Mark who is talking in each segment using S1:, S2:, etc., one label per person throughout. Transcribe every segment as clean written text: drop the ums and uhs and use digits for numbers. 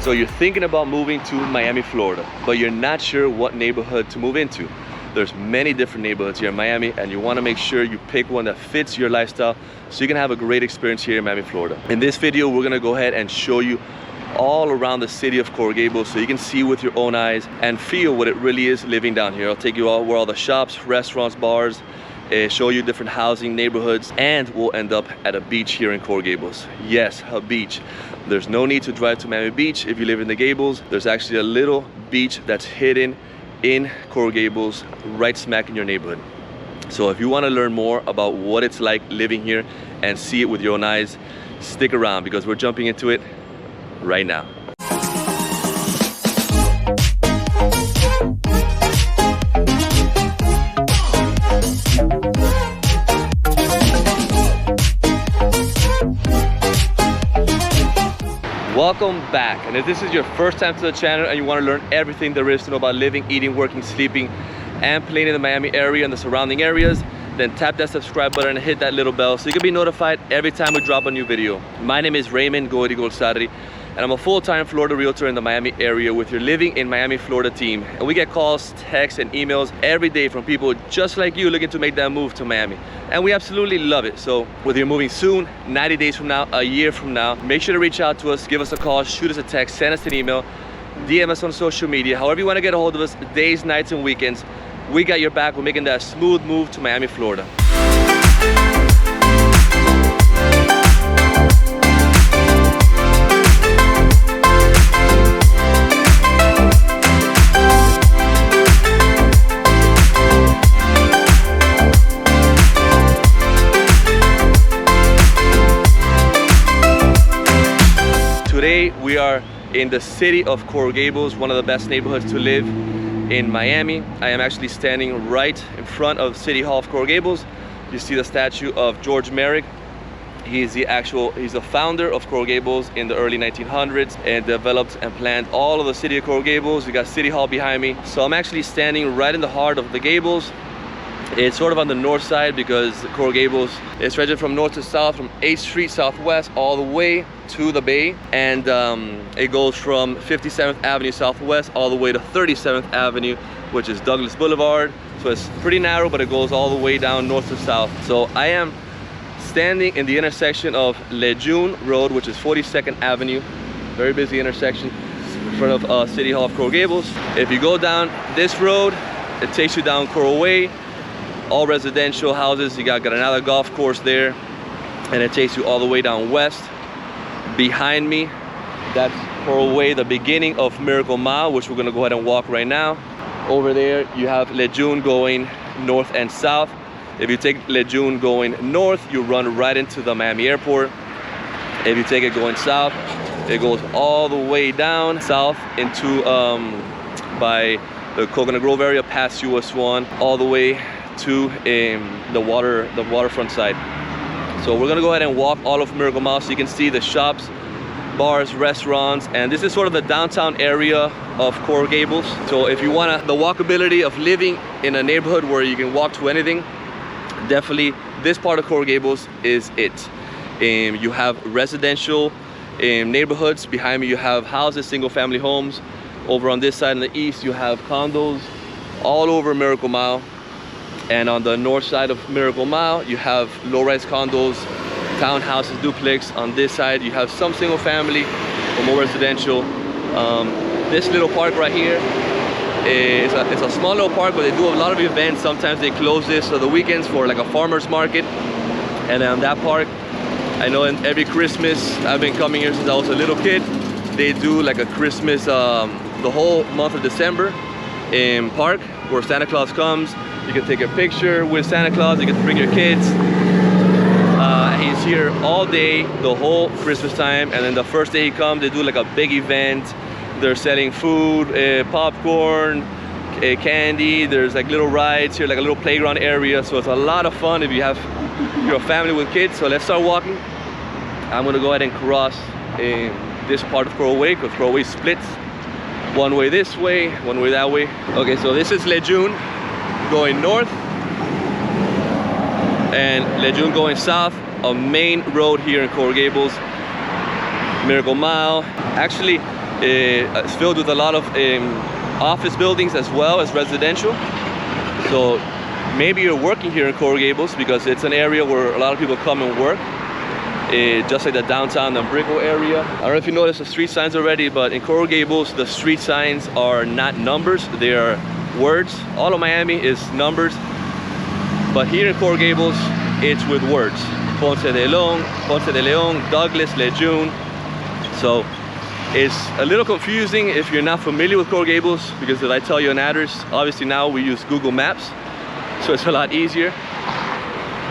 S1: So you're thinking about moving to Miami, Florida, but you're not sure what neighborhood to move into. There's many different neighborhoods here in Miami, and you want to make sure you pick one that fits your lifestyle so you can have a great experience here in Miami, Florida. In this video, we're going to go ahead and show you all around the city of Coral Gables so you can see with your own eyes and feel what it really is living down here. I'll take you all where all the shops, restaurants, bars, show you different housing neighborhoods, and we'll end up at a beach here in Coral Gables. Yes, a beach. There's no need to drive to Miami Beach if you live in the Gables. There's actually a little beach that's hidden in Coral Gables, right smack in your neighborhood. So if you want to learn more about what it's like living here and see it with your own eyes, stick around because we're jumping into it right now. Welcome back, and if this is your first time to the channel and you want to learn everything there is to know about living, eating, working, sleeping, and playing in the Miami area and the surrounding areas, then tap that subscribe button and hit that little bell so you can be notified every time we drop a new video. My name is Raymond Goedi-Golsarri, and I'm a full-time Florida realtor in the Miami area with your Living in Miami, Florida team. And we get calls, texts, and emails every day from people just like you looking to make that move to Miami. And we absolutely love it. So whether you're moving soon, 90 days from now, a year from now, make sure to reach out to us, give us a call, shoot us a text, send us an email, DM us on social media. However you want to get a hold of us, days, nights, and weekends, we got your back. We're making that smooth move to Miami, Florida. Today we are in the city of Coral Gables, one of the best neighborhoods to live in Miami. I am actually standing right in front of City Hall of Coral Gables. You see the statue of George Merrick. He's the founder of Coral Gables in the early 1900s and developed and planned all of the city of Coral Gables. We got City Hall behind me. So I'm actually standing right in the heart of the Gables. It's sort of on the north side because Coral Gables is stretching from north to south, from 8th Street Southwest all the way to the Bay, and it goes from 57th Avenue Southwest all the way to 37th Avenue, which is Douglas Boulevard. So it's pretty narrow, but it goes all the way down north to south. So I am standing in the intersection of Lejeune Road, which is 42nd Avenue, very busy intersection in front of City Hall of Coral Gables. If you go down this road, it takes you down Coral Way, all residential houses. You got another golf course there, and it takes you all the way down west. Behind me, that's Coral Way, the beginning of Miracle Mile, which we're gonna go ahead and walk right now. Over there, you have Lejeune going north and south. If you take Lejeune going north, you run right into the Miami Airport. If you take it going south, it goes all the way down south into by the Coconut Grove area, past US 1, all the way to the waterfront side. So we're gonna go ahead and walk all of Miracle Mile so you can see the shops, bars, restaurants, and this is sort of the downtown area of Coral Gables. So if you want the walkability of living in a neighborhood where you can walk to anything, definitely this part of Coral Gables is it. You have residential neighborhoods. Behind me you have houses, single family homes. Over on this side in the east you have condos all over Miracle Mile. And on the north side of Miracle Mile, you have low-rise condos, townhouses, duplex. On this side, you have some single family or more residential. This little park right here is a small little park, but they do a lot of events. Sometimes they close this on the weekends for like a farmer's market. And then that park, I know every Christmas, I've been coming here since I was a little kid. They do like a Christmas, the whole month of December in park where Santa Claus comes. You can take a picture with Santa Claus, you can bring your kids. He's here all day, the whole Christmas time, and then the first day he comes, they do like a big event. They're selling food, popcorn, candy. There's like little rides here, like a little playground area. So it's a lot of fun if you're a family with kids. So let's start walking. I'm gonna go ahead and cross this part of Coral Way, because Coral Way splits. One way this way, one way that way. Okay, so this is Lejeune going north and Lejeune going south, a main road here in Coral Gables. Miracle Mile. Actually, It's filled with a lot of office buildings as well as residential. So maybe you're working here in Coral Gables because it's an area where a lot of people come and work. Just like the downtown Umbrico area. I don't know if you noticed the street signs already, but in Coral Gables, the street signs are not numbers, they are words. All of Miami is numbers, but here in Coral Gables, it's with words. Ponce de Leon, Douglas, Lejeune. So it's a little confusing if you're not familiar with Coral Gables, because if I tell you an address, obviously now we use Google Maps, so it's a lot easier.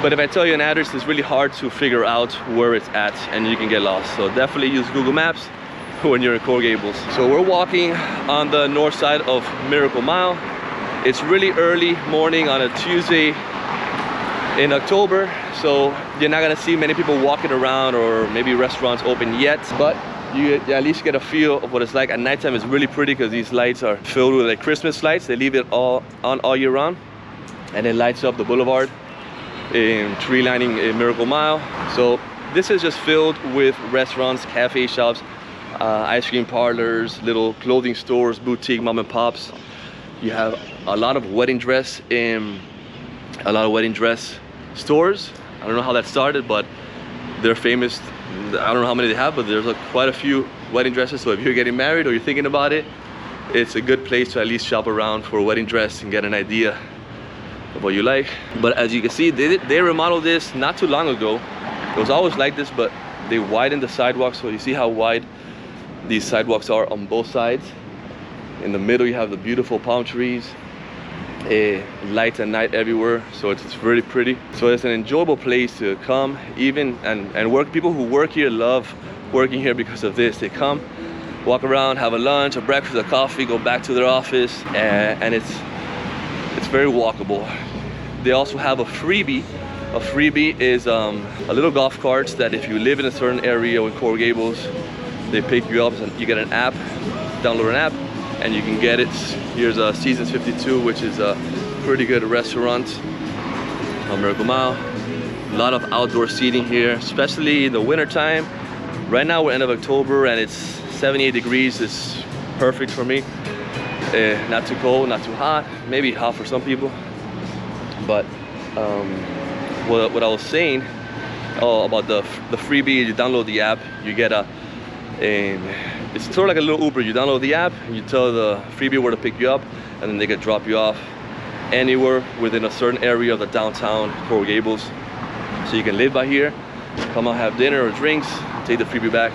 S1: But if I tell you an address, it's really hard to figure out where it's at and you can get lost. So definitely use Google Maps when you're in Coral Gables. So we're walking on the north side of Miracle Mile. It's really early morning on a Tuesday in October. So you're not gonna see many people walking around or maybe restaurants open yet, but you at least get a feel of what it's like. At nighttime it's really pretty because these lights are filled with like Christmas lights. They leave it all on all year round, and it lights up the boulevard in tree lining in Miracle Mile. So this is just filled with restaurants, cafe shops, ice cream parlors, little clothing stores, boutique mom and pops. You have a lot of wedding dress stores. I don't know how that started, but they're famous. I don't know how many they have, but there's quite a few wedding dresses. So if you're getting married or you're thinking about it, it's a good place to at least shop around for a wedding dress and get an idea of what you like. But as you can see, they remodeled this not too long ago. It was always like this, but they widened the sidewalks. So you see how wide these sidewalks are on both sides. In the middle you have the beautiful palm trees, lights at night everywhere, so it's really pretty. So it's an enjoyable place to come even and work. People who work here love working here because of this. They come, walk around, have a lunch, a breakfast, a coffee, go back to their office, and it's very walkable. They also have a freebie. A freebie is a little golf carts that if you live in a certain area in Coral Gables, they pick you up and you get an app, download an app, and you can get it. Here's Seasons 52, which is a pretty good restaurant on Miracle Mile. A lot of outdoor seating here, especially in the winter time. Right now we're end of October and it's 78 degrees. It's perfect for me. Not too cold, not too hot, maybe hot for some people. But what I was saying about the freebie, you download the app, you get it's sort of like a little Uber. You download the app and you tell the freebie where to pick you up, and then they can drop you off anywhere within a certain area of the downtown Coral Gables. So you can live by here, come out, have dinner or drinks, take the freebie back.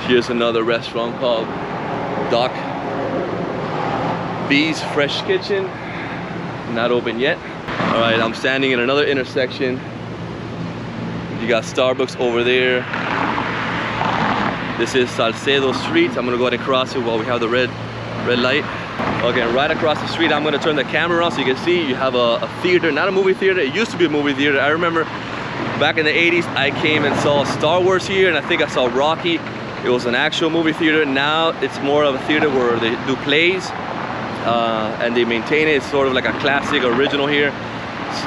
S1: Here's another restaurant called Doc B's Fresh Kitchen, not open yet. All right, I'm standing in another intersection. You got Starbucks over there. This is Salcedo Street. I'm gonna go ahead and cross it while we have the red light. Okay, right across the street, I'm gonna turn the camera on so you can see you have a theater, not a movie theater. It used to be a movie theater. I remember back in the 80s, I came and saw Star Wars here, and I think I saw Rocky. It was an actual movie theater. Now it's more of a theater where they do plays and they maintain it. It's sort of like a classic original here.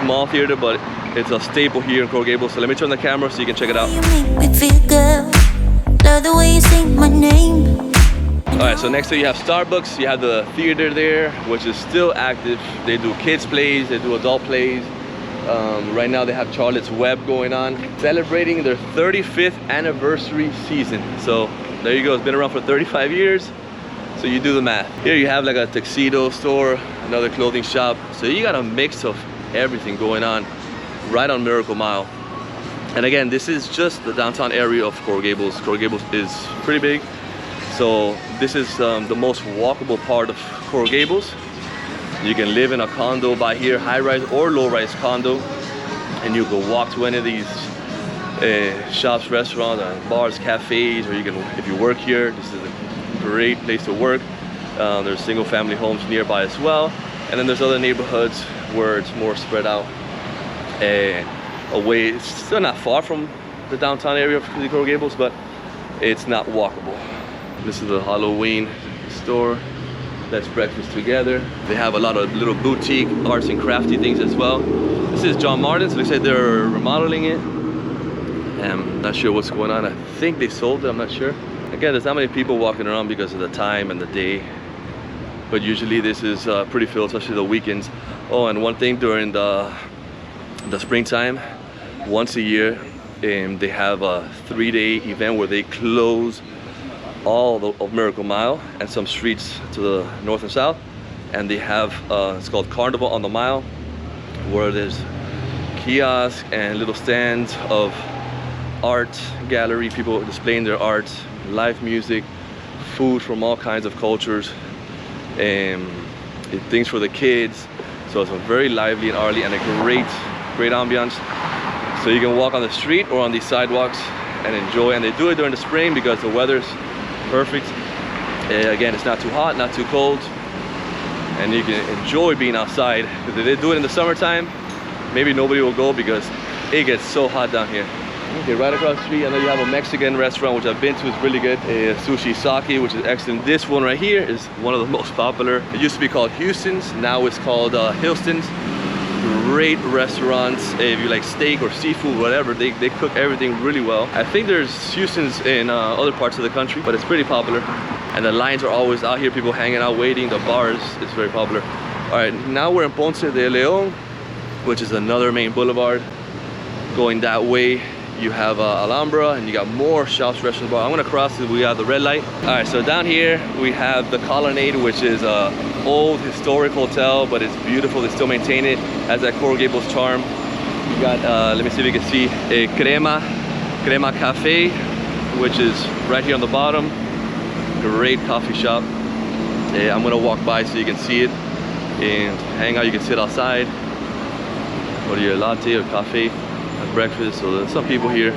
S1: Small theater, but it's a staple here in Coral Gables. So let me turn the camera so you can check it out.
S2: You make me feel good. Love the way you sing my name.
S1: Alright, so next to you have Starbucks. You have the theater there, which is still active. They do kids plays, they do adult plays. Right now they have Charlotte's Web going on, celebrating their 35th anniversary season. So there you go, it's been around for 35 years. So you do the math. Here you have like a tuxedo store, another clothing shop. So you got a mix of everything going on right on Miracle Mile. And again, this is just the downtown area of Coral Gables. Coral Gables is pretty big. So this is the most walkable part of Coral Gables. You can live in a condo by here, high-rise or low-rise condo, and you can walk to any of these shops, restaurants, bars, cafes, or you can, if you work here, this is a great place to work. There's single-family homes nearby as well, and then there's other neighborhoods where it's more spread out away. It's still not far from the downtown area of Coral Gables, but it's not walkable. This is the Halloween store. That's breakfast together. They have a lot of little boutique arts and crafty things as well. This is John Martin's. Looks like they're remodeling it. I'm not sure what's going on. I think they sold it, I'm not sure. Again, there's not many people walking around because of the time and the day, but usually this is pretty filled, especially the weekends. Oh, and one thing, during the springtime, once a year, they have a 3-day event where they close all of Miracle Mile and some streets to the north and south, and they have it's called Carnival on the Mile, where there's kiosks and little stands of art gallery, people displaying their art, live music, food from all kinds of cultures, and things for the kids. So it's a very lively and arty and a great ambiance. So you can walk on the street or on these sidewalks and enjoy, and they do it during the spring because the weather's perfect. Again, it's not too hot, not too cold, and you can enjoy being outside. Because if they do it in the summertime, maybe nobody will go because it gets so hot down here. Okay, right across the street, I know you have a Mexican restaurant, which I've been to, it's really good. Sushi Sake, which is excellent. This one right here is one of the most popular. It used to be called Houston's, now it's called Hilston's. Great restaurants. If you like steak or seafood, whatever, they cook everything really well. I think there's Houston's in other parts of the country, but it's pretty popular. And the lines are always out here, people hanging out, waiting. The bars, it's very popular. All right, now we're in Ponce de Leon, which is another main boulevard. Going that way, you have Alhambra, and you got more shops, restaurants, bar. I'm gonna cross it, we got the red light. All right, so down here we have the Colonnade, which is a old historic hotel, but it's beautiful. They still maintain it, has that Coral Gables charm. You got, let me see if you can see, a Crema Cafe, which is right here on the bottom. Great coffee shop. I'm gonna walk by so you can see it and hang out. You can sit outside, go to your latte or cafe, have breakfast. So there's some people here.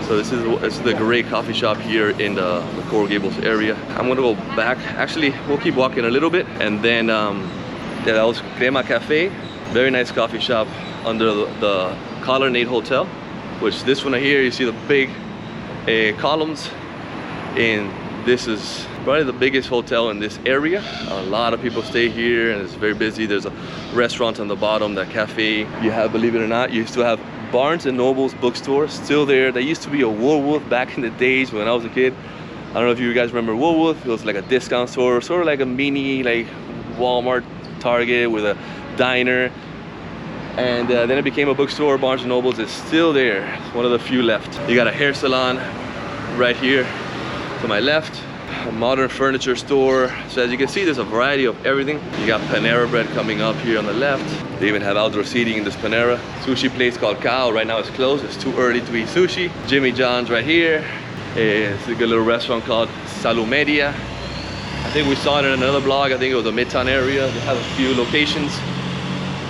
S1: So this is the great coffee shop here in the Coral Gables area. I'm gonna go back. Actually, we'll keep walking a little bit, and then that was Crema Cafe. Very nice coffee shop under the Colonnade Hotel, which this one right here, you see the big columns, and this is probably the biggest hotel in this area. A lot of people stay here, and it's very busy. There's a restaurant on the bottom, that cafe. You have, believe it or not, you still have Barnes & Noble's bookstore still there. There used to be a Woolworth back in the days when I was a kid. I don't know if you guys remember Woolworth. It was like a discount store, sort of like a mini like Walmart, Target with a diner. And then it became a bookstore. Barnes & Noble's is still there. It's one of the few left. You got a hair salon right here to my left. A modern furniture store. So as you can see, there's a variety of everything. You got Panera Bread coming up here on the left. They even have outdoor seating in this Panera. Sushi place called Cow. Right now it's closed. It's too early to eat sushi. Jimmy John's right here. It's a good little restaurant called Salumeria. I think we saw it in another vlog. I think it was the Midtown area. They have a few locations.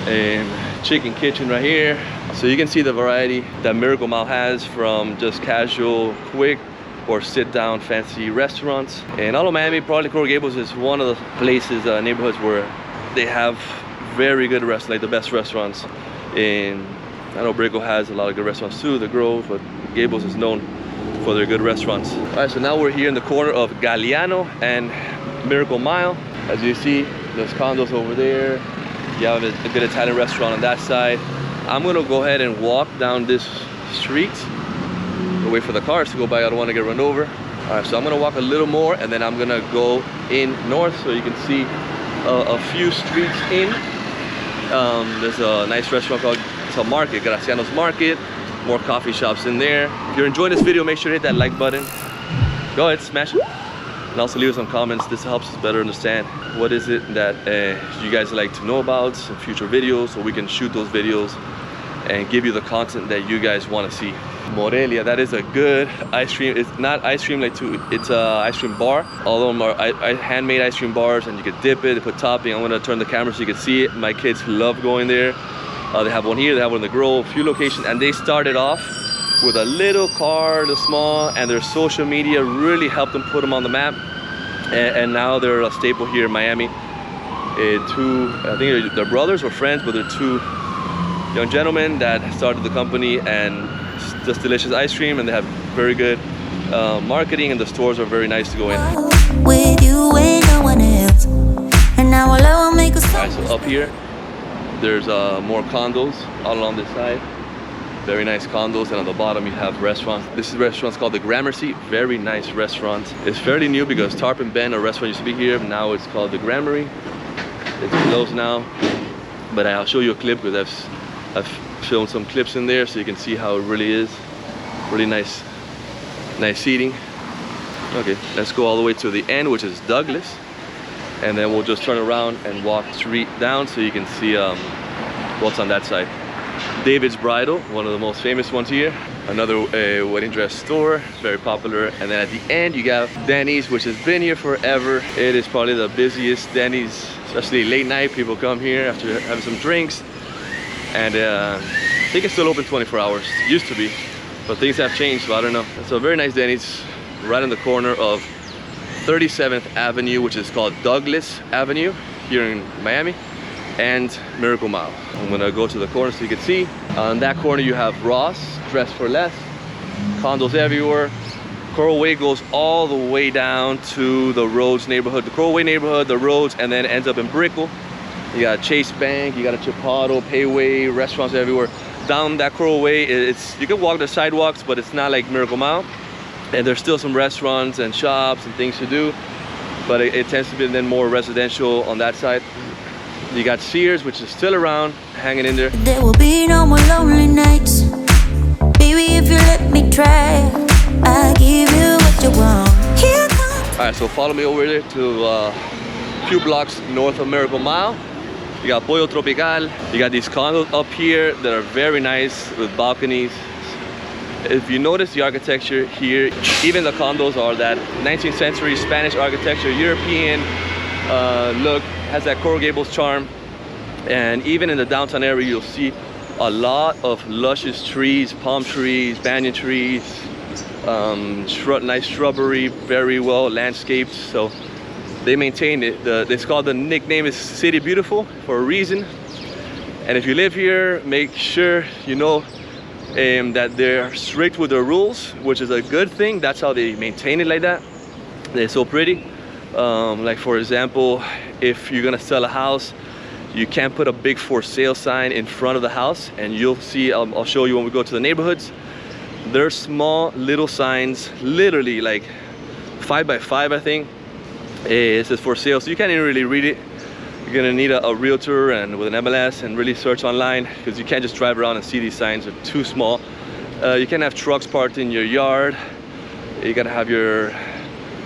S1: And Chicken Kitchen right here. So you can see the variety that Miracle Mile has, from just casual, quick, or sit down fancy restaurants. And all of Miami, probably Coral Gables is one of the places, neighborhoods where they have very good restaurants, like the best restaurants. And I know Brickell has a lot of good restaurants too, the Grove, but Gables is known for their good restaurants. All right, so now we're here in the corner of Galliano and Miracle Mile. As you see, there's condos over there. You have a good Italian restaurant on that side. I'm gonna go ahead and walk down this street. Wait for the cars to go by. I don't want to get run over. All right, so I'm gonna walk a little more, and then I'm gonna go in north so you can see a few streets in. There's a nice restaurant called, it's a market, Graciano's Market. More coffee shops in there. If you're enjoying this video, make sure to hit that like button. Go ahead, smash it. And also leave us some comments. This helps us better understand what is it that you guys like to know about in future videos, so we can shoot those videos and give you the content that you guys want to see. Morelia, that is a good ice cream. It's not ice cream like it's a ice cream bar. All of them are handmade ice cream bars, and you can dip it, they put topping. I'm gonna turn the camera so you can see it. My kids love going there. They have one here, they have one in the Grove, a few locations, and they started off with a little car, the small, and their social media really helped them put them on the map. And now they're a staple here in Miami. I think they're brothers or friends, but they're two young gentlemen that started the company, and it's just delicious ice cream, and they have very good marketing, and the stores are very nice to go in.
S2: With you and no one else. And now I will make a
S1: Alright, so up here there's more condos all along this side. very nice condos, and on the bottom you have restaurants. This restaurant's called the Gramercy. Very nice restaurant. It's fairly new because Tarpon Bend, a restaurant, used to be here. Now it's called the Gramercy. It's closed now, but I'll show you a clip because I've filmed some clips in there so you can see how it really is. Really nice seating. Okay, let's go all the way to the end, which is Douglas, and then we'll just turn around and walk straight down so you can see what's on that side. David's Bridal, one of the most famous ones here. Another wedding dress store, very popular. And then at the end you got Denny's, which has been here forever. It is probably the busiest Denny's, especially late night. People come here after having some drinks, and I think it's still open 24 hours. It used to be, but things have changed, so I don't know. So a very nice Denny's right in the corner of 37th Avenue, which is called Douglas Avenue here in Miami, and Miracle Mile. I'm gonna go to the corner so you can see. On that corner you have Ross, Dress for Less, condos everywhere. Coral Way goes all the way down to the Rhodes neighborhood, the Coral Way neighborhood, the Rhodes, and then ends up in Brickell. You got Chase Bank, you got a Chipotle, Payway, restaurants everywhere. Down that Coral Way, you can walk the sidewalks, but it's not like Miracle Mile. And there's still some restaurants and shops and things to do, but it tends to be then more residential on that side. You got Sears, which is still around, hanging in there.
S2: There will be no more lonely nights. Baby, if you let me try, I'll give you what you want. Here comes.
S1: All right, so follow me over there to a few blocks north of Miracle Mile. You got Pollo Tropical. You got these condos up here that are very nice with balconies. If you notice the architecture here, even the condos are that 19th century Spanish architecture, European look, has that Coral Gables charm. And even in the downtown area, you'll see a lot of luscious trees, palm trees, banyan trees, nice shrubbery, very well landscaped. So they maintain it. It's called, the nickname is City Beautiful for a reason. And if you live here, make sure you know that they're strict with their rules, which is a good thing. That's how they maintain it like that. They're so pretty. Like for example, if you're gonna sell a house, you can't put a big for sale sign in front of the house, and you'll see, I'll show you when we go to the neighborhoods. They're small little signs, literally like 5 by 5, I think. It says for sale, so you can't even really read it. You're gonna need a realtor and with an MLS and really search online, because you can't just drive around and see these signs. They're too small. You can't have trucks parked in your yard. You gotta have your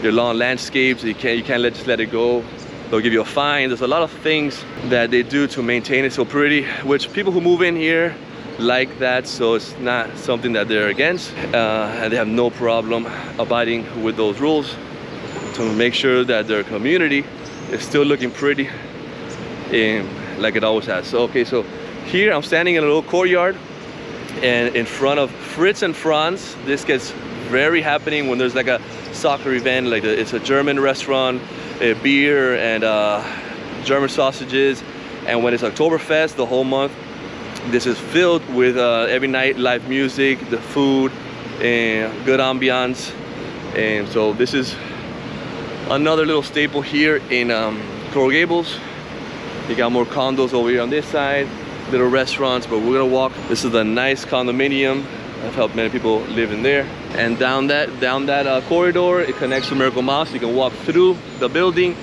S1: lawn landscapes. You can't just let it go. They'll give you a fine. There's a lot of things that they do to maintain it so pretty, which people who move in here like that, so it's not something that they're against, and they have no problem abiding with those rules to make sure that their community is still looking pretty like it always has. So okay, so here I'm standing in a little courtyard, and in front of Fritz and Franz. This gets very happening when there's like a soccer event, like it's a German restaurant, a beer and German sausages. And when it's Oktoberfest, the whole month, this is filled with every night live music, the food, and good ambiance. And so this is another little staple here in Coral Gables. You got more condos over here on this side, little restaurants, but we're gonna walk. This is a nice condominium. I've helped many people live in there. And down that corridor, it connects to Miracle Mile, so you can walk through the building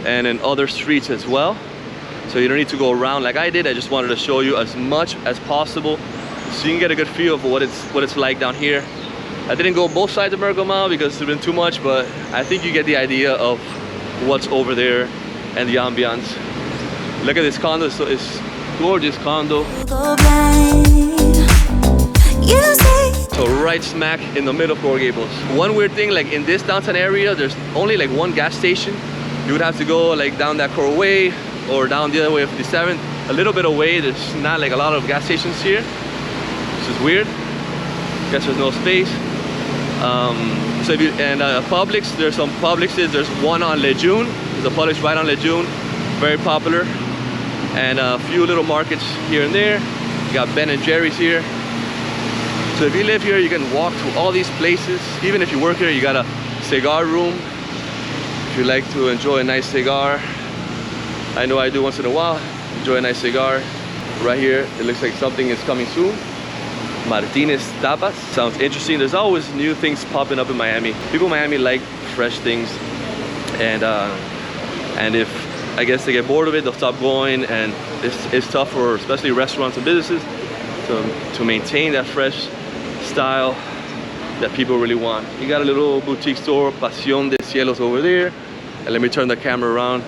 S1: and in other streets as well. So you don't need to go around like I did. I just wanted to show you as much as possible so you can get a good feel of what it's like down here. I didn't go both sides of Miracle Mile because it's been too much, but I think you get the idea of what's over there and the ambiance. Look at this condo. So it's gorgeous condo. So right smack in the middle of Coral Gables. One weird thing, like in this downtown area, there's only like one gas station. You would have to go like down that Coral Way or down the other way of 57th. A little bit away, there's not like a lot of gas stations here, which is weird. Guess there's no space. So if you, and Publix, there's some Publixes. There's one on Lejeune. There's a Publix right on Lejeune, very popular. And a few little markets here and there. You got Ben and Jerry's here. So if you live here, you can walk to all these places. Even if you work here, you got a cigar room. If you like to enjoy a nice cigar, I know I do once in a while, enjoy a nice cigar. Right here, it looks like something is coming soon. Martinez Tapas. Sounds interesting. There's always new things popping up in Miami. People in Miami like fresh things, and if I guess they get bored of it, they'll stop going, and it's tough for especially restaurants and businesses to maintain that fresh style that people really want. You got a little boutique store, Pasión de Cielos, over there, and let me turn the camera around.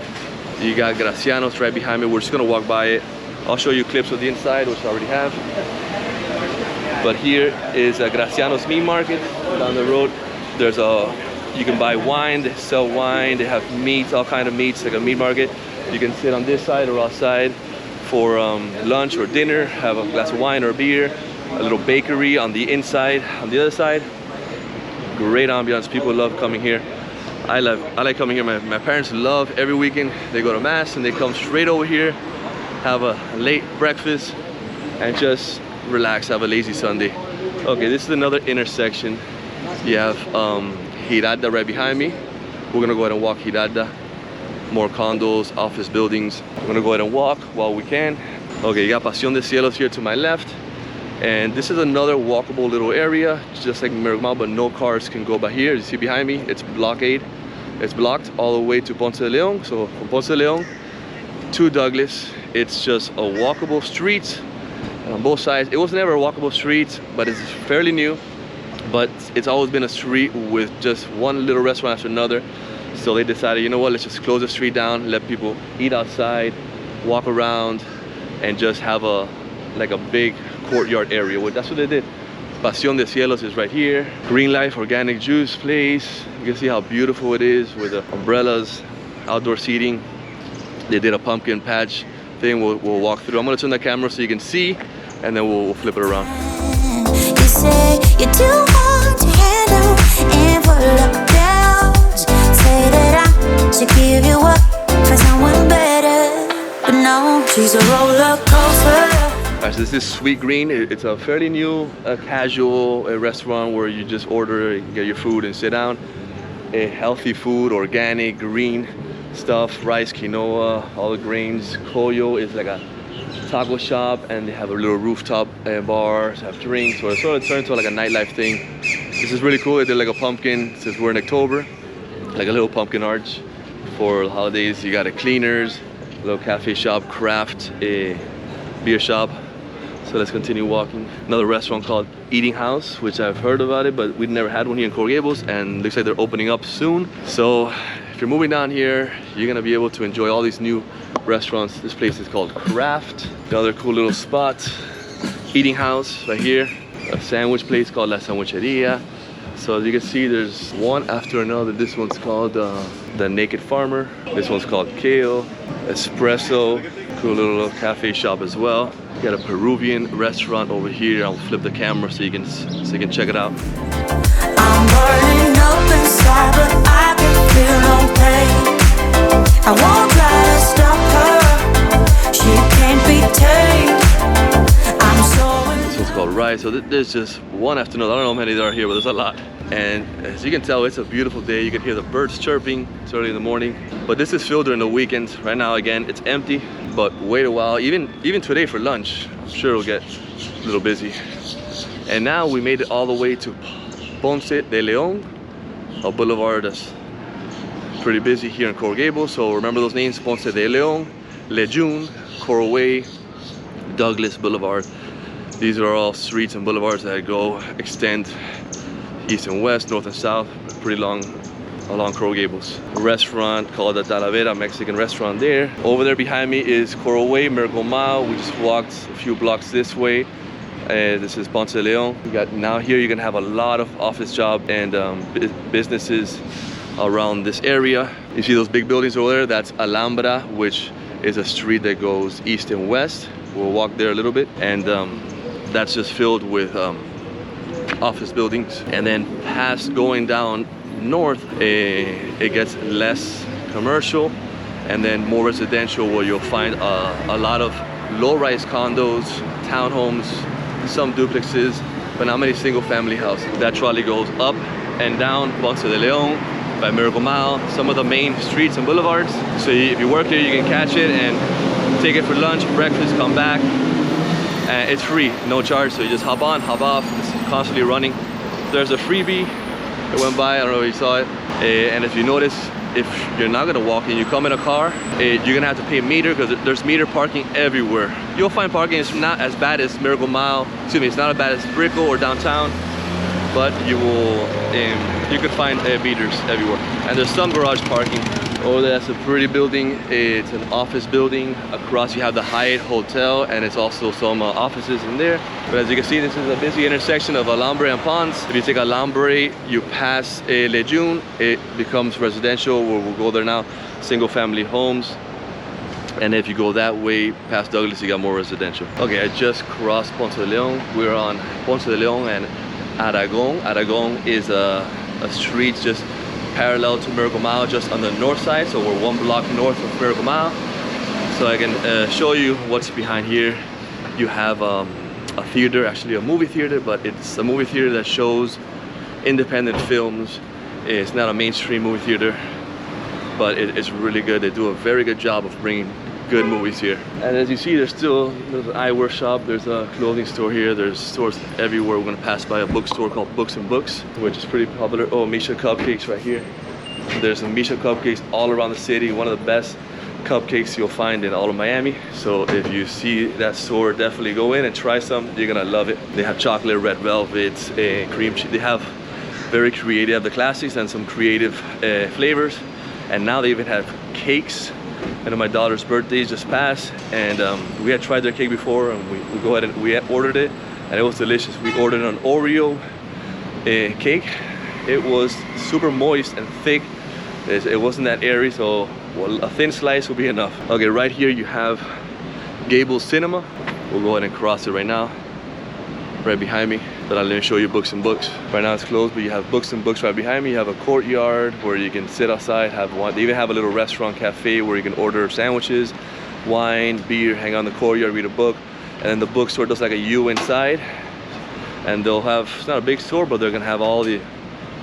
S1: You got Graciano's right behind me. We're just gonna walk by it. I'll show you clips of the inside, which I already have. But here is a Graciano's meat market. Down the road, there's you can buy wine. They sell wine. They have meats, all kind of meats, like a meat market. You can sit on this side or outside for lunch or dinner, have a glass of wine or beer. A little bakery on the inside. On the other side, great ambiance. People love coming here. I like coming here. My parents love every weekend. They go to mass and they come straight over here, have a late breakfast, and just relax, have a lazy Sunday. Okay, this is another intersection. You have Girarda right behind me. We're gonna go ahead and walk Girarda. More condos, office buildings. We're gonna go ahead and walk while we can. Okay, you got Pasión de Cielos here to my left. And this is another walkable little area, just like Miramar, but no cars can go by here. You see behind me, it's blockade. It's blocked all the way to Ponce de Leon. So from Ponce de Leon to Douglas, it's just a walkable street. And on both sides, it was never a walkable street, but it's fairly new. But it's always been a street with just one little restaurant after another. So they decided, you know what, let's just close the street down, let people eat outside, walk around, and just have a big courtyard area. Well, that's what they did. Pasión de Cielos is right here. Green Life organic juice place. You can see how beautiful it is with the umbrellas, outdoor seating. They did a pumpkin patch thing. We'll walk through. I'm gonna turn the camera so you can see, and then we'll flip it around.
S2: You say you're too hard to handle and full of doubts. Say that I should give you up for someone better, but no, she's a roller coaster.
S1: Alright, so this is Sweet Green. It's a fairly new, casual restaurant where you just order, get your food and sit down. Healthy food, organic, green stuff, rice, quinoa, all the grains. Coyo is like a taco shop, and they have a little rooftop bar, have drinks, so it sort of turned into like a nightlife thing. This is really cool. They did like a pumpkin, since we're in October, like a little pumpkin arch for the holidays. You got a cleaners, a little cafe shop, craft, a beer shop. So let's continue walking. Another restaurant called Eating House, which I've heard about it, but we've never had one here in Coral Gables, and looks like they're opening up soon. So if you're moving down here, you're gonna be able to enjoy all these new restaurants. This place is called Craft. Another cool little spot. Eating House right here. A sandwich place called La Sandwicheria. So as you can see, there's one after another. This one's called The Naked Farmer. This one's called Kale. Espresso. Cool little cafe shop as well. You got a Peruvian restaurant over here. I'll flip the camera so you can check it out.
S2: I'm burning up inside, but I can feel no pain. I won't try to stop her. She can't be tamed. I'm so in.
S1: This one's called Rice. So there's just one after another. I don't know how many there are here, but there's a lot. And as you can tell, it's a beautiful day. You can hear the birds chirping. It's early in the morning. But this is filled during the weekends. Right now, again, it's empty. But wait a while, even today for lunch, I'm sure it'll get a little busy. And now we made it all the way to Ponce de Leon, a boulevard that's pretty busy here in Coral Gables. So remember those names: Ponce de Leon, Lejeune, Coral Way, Douglas Boulevard. These are all streets and boulevards that extend east and west, north and south, pretty long along Coral Gables. A restaurant called the Talavera, Mexican restaurant there. Over there behind me is Coral Way, Mergomao. We just walked a few blocks this way. This is Ponce de Leon. Now here you're gonna have a lot of office jobs and businesses around this area. You see those big buildings over there? That's Alhambra, which is a street that goes east and west. We'll walk there a little bit, and that's just filled with office buildings. And then past going down north, it gets less commercial and then more residential, where you'll find a lot of low-rise condos, townhomes, some duplexes, but not many single-family houses. That trolley goes up and down Ponce de Leon, by Mergomao, some of the main streets and boulevards. So if you work here, you can catch it and take it for lunch, breakfast, come back, and it's free, no charge. So you just hop on, hop off. It's constantly running. There's a freebie that went by. I don't know if you saw it. And if you notice, if you're not gonna walk in, you come in a car, you're gonna have to pay a meter because there's meter parking everywhere. You'll find parking is not as bad as Miracle Mile. Excuse me, it's not as bad as Brickell or downtown, but you can find meters everywhere. And there's some garage parking. Oh, that's a pretty building. It's an office building. Across you have the Hyatt Hotel, and it's also some offices in there. But as you can see, this is a busy intersection of Alhambra and Ponce. If you take Alhambra, you pass Lejeune, it becomes residential. We'll go there now, single family homes. And if you go that way past Douglas, you got more residential. Okay, I just crossed Ponce de Leon. We're on Ponce de Leon and Aragon. Aragon is a street just parallel to Miracle Mile, just on the north side. So we're 1 block north of Miracle Mile. So I can show you what's behind here. You have a theater, actually a movie theater, but it's a movie theater that shows independent films. It's not a mainstream movie theater, but it's really good. They do a very good job of bringing good movies here. And as you see, there's an eyewear shop, there's a clothing store here, there's stores everywhere. We're gonna pass by a bookstore called Books and Books, which is pretty popular. Oh, Misha Cupcakes right here. There's some Misha Cupcakes all around the city, one of the best cupcakes you'll find in all of Miami. So if you see that store, definitely go in and try some. You're gonna love it. They have chocolate, red velvet, cream cheese. They have very creative, the classics and some creative flavors. And now they even have cakes. I know my daughter's birthday just passed, and we had tried their cake before, and we go ahead and we ordered it, and it was delicious. We ordered an Oreo cake. It was super moist and thick. It wasn't that airy, so a thin slice will be enough. Okay, right here you have Gables Cinema. We'll go ahead and cross it right now, right behind me. But I'll let me show you Books and Books. Right now it's closed, but you have Books and Books right behind me. You have a courtyard where you can sit outside, they even have a little restaurant cafe where you can order sandwiches, wine, beer, hang out in the courtyard, read a book. And then the bookstore does like a U inside. And they'll have, it's not a big store, but they're gonna have all the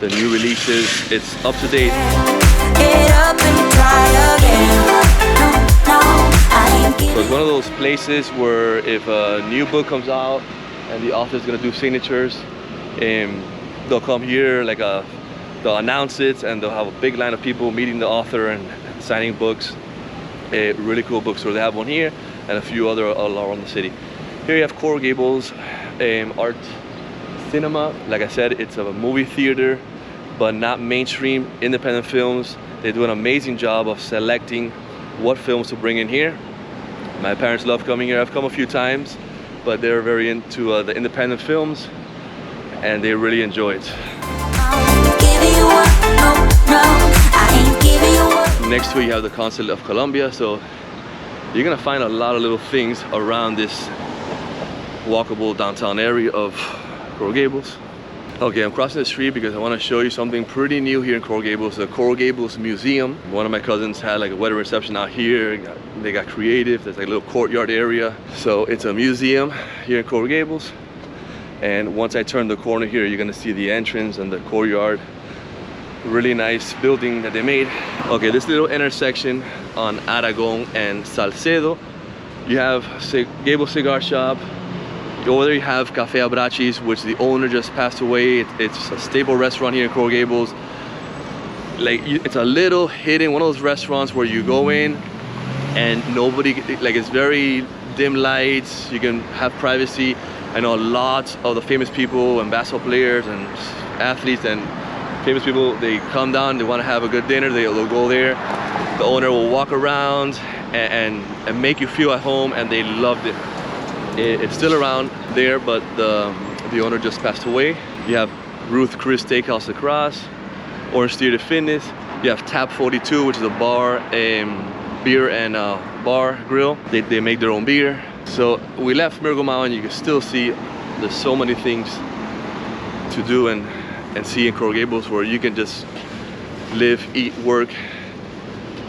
S1: new releases. It's up to date.
S2: Get up and try again. No,
S1: So it's one of those places where if a new book comes out and the author's gonna do signatures, they'll come here, they'll announce it, and they'll have a big line of people meeting the author and signing books. A really cool bookstore. They have one here and a few other all around the city. Here you have Coral Gables Art Cinema. Like I said, it's a movie theater, but not mainstream, independent films. They do an amazing job of selecting what films to bring in here. My parents love coming here. I've come a few times, but they're very into the independent films, and they really enjoy it. Next to it you have the Consulate of Colombia, so you're gonna find a lot of little things around this walkable downtown area of Coral Gables. Okay, I'm crossing the street because I want to show you something pretty new here in Coral Gables, the Coral Gables Museum. One of my cousins had like a wedding reception out here. They got creative. There's like a little courtyard area. So it's a museum here in Coral Gables. And once I turn the corner here, you're gonna see the entrance and the courtyard. Really nice building that they made. Okay, this little intersection on Aragon and Salcedo, you have Gables Cigar Shop. Over there you have Cafe Abracis, which the owner just passed away. It's a staple restaurant here in Coral Gables. It's a little hidden, one of those restaurants where you go in and nobody, it's very dim lights, you can have privacy. I know a lot of the famous people and basketball players and athletes and famous people, they come down, they want to have a good dinner, they'll go there. The owner will walk around and make you feel at home, and they loved it. It's still around there, but the owner just passed away. You have Ruth Chris Steakhouse across, Orange Theater Fitness. You have Tap 42, which is a bar, beer and bar grill. They make their own beer. So we left Miracle Mile, and you can still see there's so many things to do and see in Coral Gables, where you can just live, eat, work,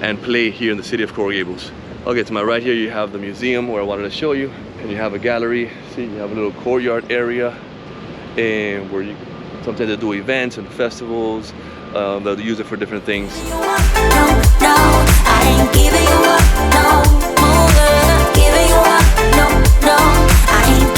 S1: and play here in the city of Coral Gables. Okay, to my right here you have the museum where I wanted to show you, and you have a gallery. See, you have a little courtyard area, and where sometimes they do events and festivals. They'll use it for different things.
S2: I ain't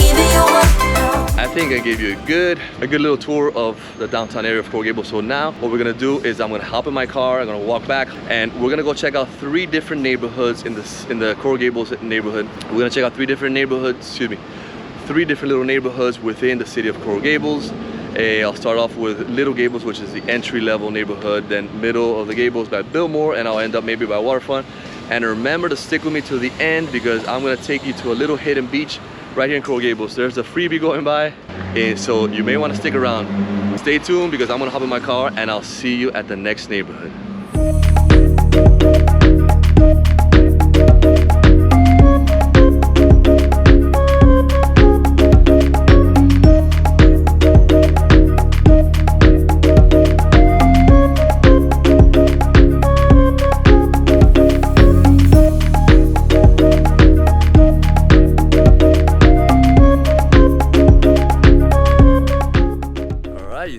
S1: think I gave you a good little tour of the downtown area of Coral Gables. So now what we're gonna do is I'm gonna hop in my car, I'm gonna walk back, and we're gonna go check out 3 different neighborhoods in the Coral Gables neighborhood. We're gonna check out 3 different neighborhoods, 3 different little neighborhoods within the city of Coral Gables. I'll start off with Little Gables, which is the entry-level neighborhood, then middle of the Gables by Biltmore, and I'll end up maybe by Waterfront. And remember to stick with me to the end, because I'm gonna take you to a little hidden beach right here in Coral Gables. There's a freebie going by, and so you may want to stick around. Stay tuned, because I'm gonna hop in my car and I'll see you at the next neighborhood.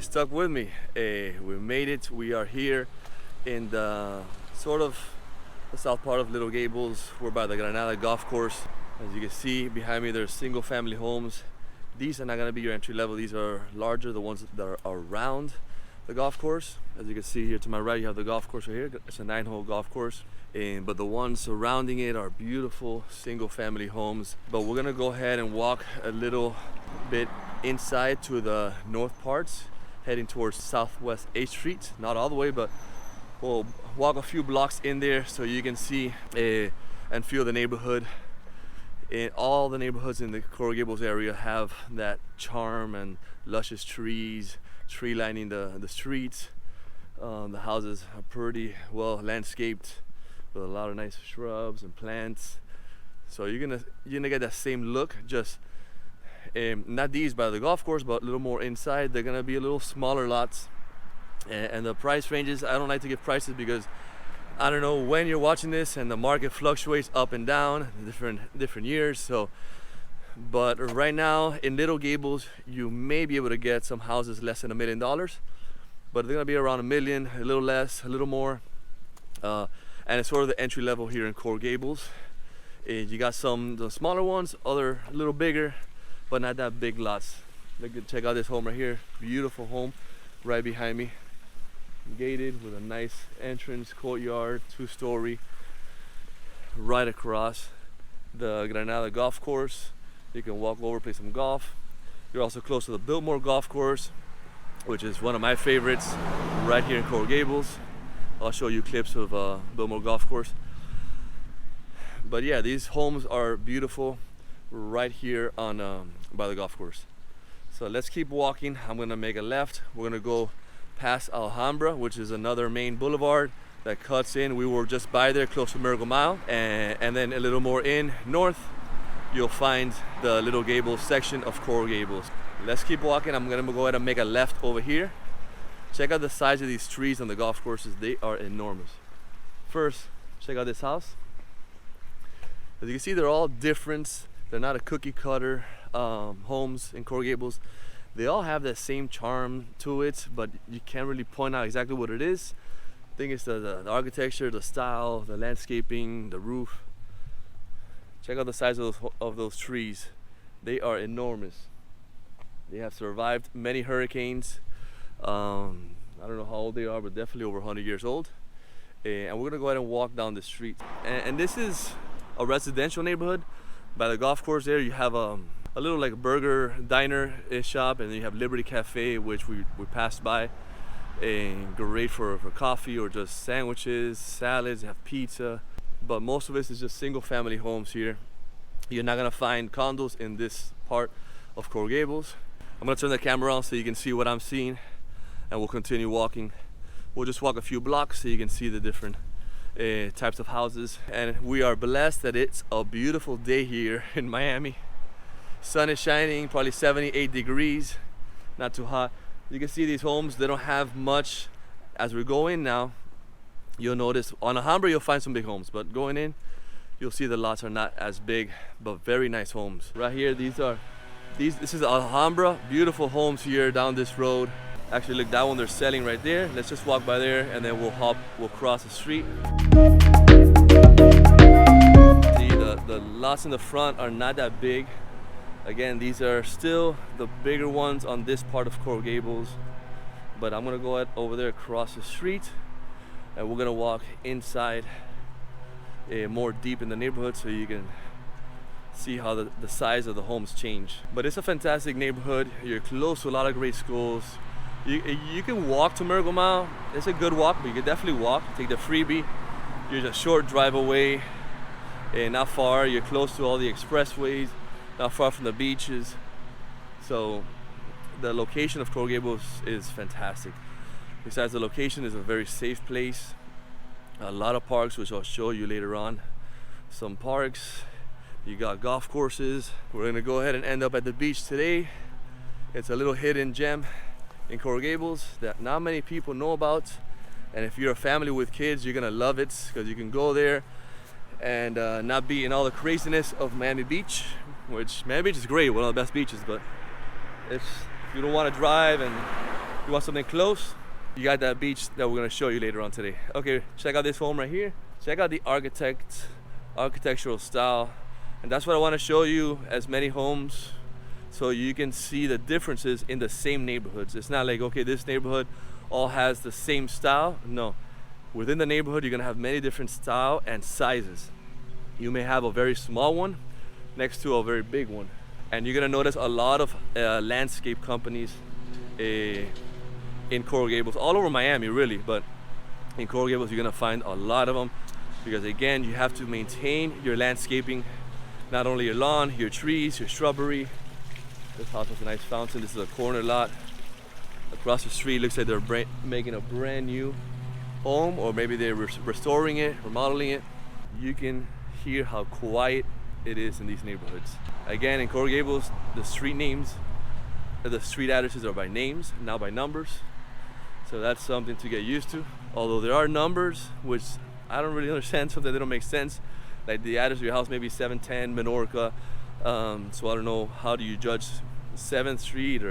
S1: Stuck with me. We made it. We are here in the sort of the south part of Little Gables. We're by the Granada golf course. As you can see behind me, there's single family homes. These are not going to be your entry level. These are larger, the ones that are around the golf course. As you can see here to my right, you have the golf course right here. It's a 9-hole golf course. But the ones surrounding it are beautiful single family homes. But we're gonna go ahead and walk a little bit inside to the north parts, heading towards Southwest 8th Street. Not all the way, but we'll walk a few blocks in there so you can see and feel the neighborhood. All the neighborhoods in the Coral Gables area have that charm and luscious trees, tree lining the streets. The houses are pretty well landscaped with a lot of nice shrubs and plants. So you're gonna get that same look, just not these by the golf course, but a little more inside. They're gonna be a little smaller lots, and the price ranges, I don't like to give prices because I don't know when you're watching this, and the market fluctuates up and down different years. So, but right now in Little Gables, you may be able to get some houses less than $1 million, but they're gonna be around $1 million, a little less, a little more, and it's sort of the entry level here in Coral Gables. You got the smaller ones, other a little bigger, but not that big lots. Check out this home right here. Beautiful home right behind me. Gated with a nice entrance, courtyard, 2-story. Right across the Granada golf course. You can walk over, play some golf. You're also close to the Biltmore golf course, which is one of my favorites, right here in Coral Gables. I'll show you clips of Biltmore golf course. But yeah, these homes are beautiful right here on by the golf course. So let's keep walking. I'm gonna make a left. We're gonna go past Alhambra, which is another main boulevard that cuts in. We were just by there, close to Miracle Mile, and then a little more north, you'll find the Little Gables section of Coral Gables. Let's keep walking. I'm gonna go ahead and make a left over here. Check out the size of these trees on the golf courses. They are enormous. First, check out this house. As you can see, they're all different. They're not a cookie cutter homes in Coral Gables. They all have that same charm to it, but you can't really point out exactly what it is. I think it's the architecture, the style, the landscaping, the roof. Check out the size of those trees. They are enormous. They have survived many hurricanes. I don't know how old they are, but definitely over 100 years old. And we're gonna go ahead and walk down the street. And this is a residential neighborhood. By the golf course there, you have a little like burger diner shop, and then you have Liberty Cafe, which we passed by. And great for coffee or just sandwiches, salads, you have pizza. But most of this is just single family homes here. You're not gonna find condos in this part of Coral Gables. I'm gonna turn the camera on so you can see what I'm seeing, and we'll continue walking. We'll just walk a few blocks so you can see the different types of houses. And we are blessed that it's a beautiful day here in Miami. Sun is shining, probably 78 degrees, not too hot. You can see these homes, they don't have much. As we go in now, you'll notice on Alhambra you'll find some big homes, but going in, you'll see the lots are not as big, but very nice homes. Right here, this is Alhambra, beautiful homes here down this road. Actually, look, that one they're selling right there. Let's just walk by there and then we'll cross the street. See, the lots in the front are not that big. Again, these are still the bigger ones on this part of Coral Gables, but I'm gonna go over there across the street and we're gonna walk inside more deep in the neighborhood so you can see how the size of the homes change. But it's a fantastic neighborhood. You're close to a lot of great schools. You can walk to Miracle Mile. It's a good walk, but you can definitely walk. Take the freebie. You're just a short drive away, and not far. You're close to all the expressways, not far from the beaches. So the location of Coral Gables is fantastic. Besides the location, is a very safe place. A lot of parks, which I'll show you later on. Some parks. You got golf courses. We're gonna go ahead and end up at the beach today. It's a little hidden gem in Coral Gables that not many people know about. And if you're a family with kids, you're gonna love it because you can go there and not be in all the craziness of Miami Beach, which Miami Beach is great, one of the best beaches, but if you don't want to drive and you want something close, you got that beach that we're gonna show you later on today. Okay, check out this home right here. Check out the architectural style. And that's what I want to show you, as many homes, so you can see the differences in the same neighborhoods. It's not like, okay, this neighborhood all has the same style. No, within the neighborhood, you're gonna have many different style and sizes. You may have a very small one next to a very big one. And you're gonna notice a lot of landscape companies in Coral Gables, all over Miami really, but in Coral Gables, you're gonna find a lot of them because again, you have to maintain your landscaping. Not only your lawn, your trees, your shrubbery. This house has a nice fountain. This is a corner lot. Across the street, looks like they're making a brand new home, or maybe they're restoring it, remodeling it. You can hear how quiet it is in these neighborhoods. Again, in Coral Gables, the street addresses are by names, not by numbers. So that's something to get used to. Although there are numbers, which I don't really understand, sometimes they don't make sense. Like the address of your house may be 710 Menorca, so I don't know, how do you judge 7th Street,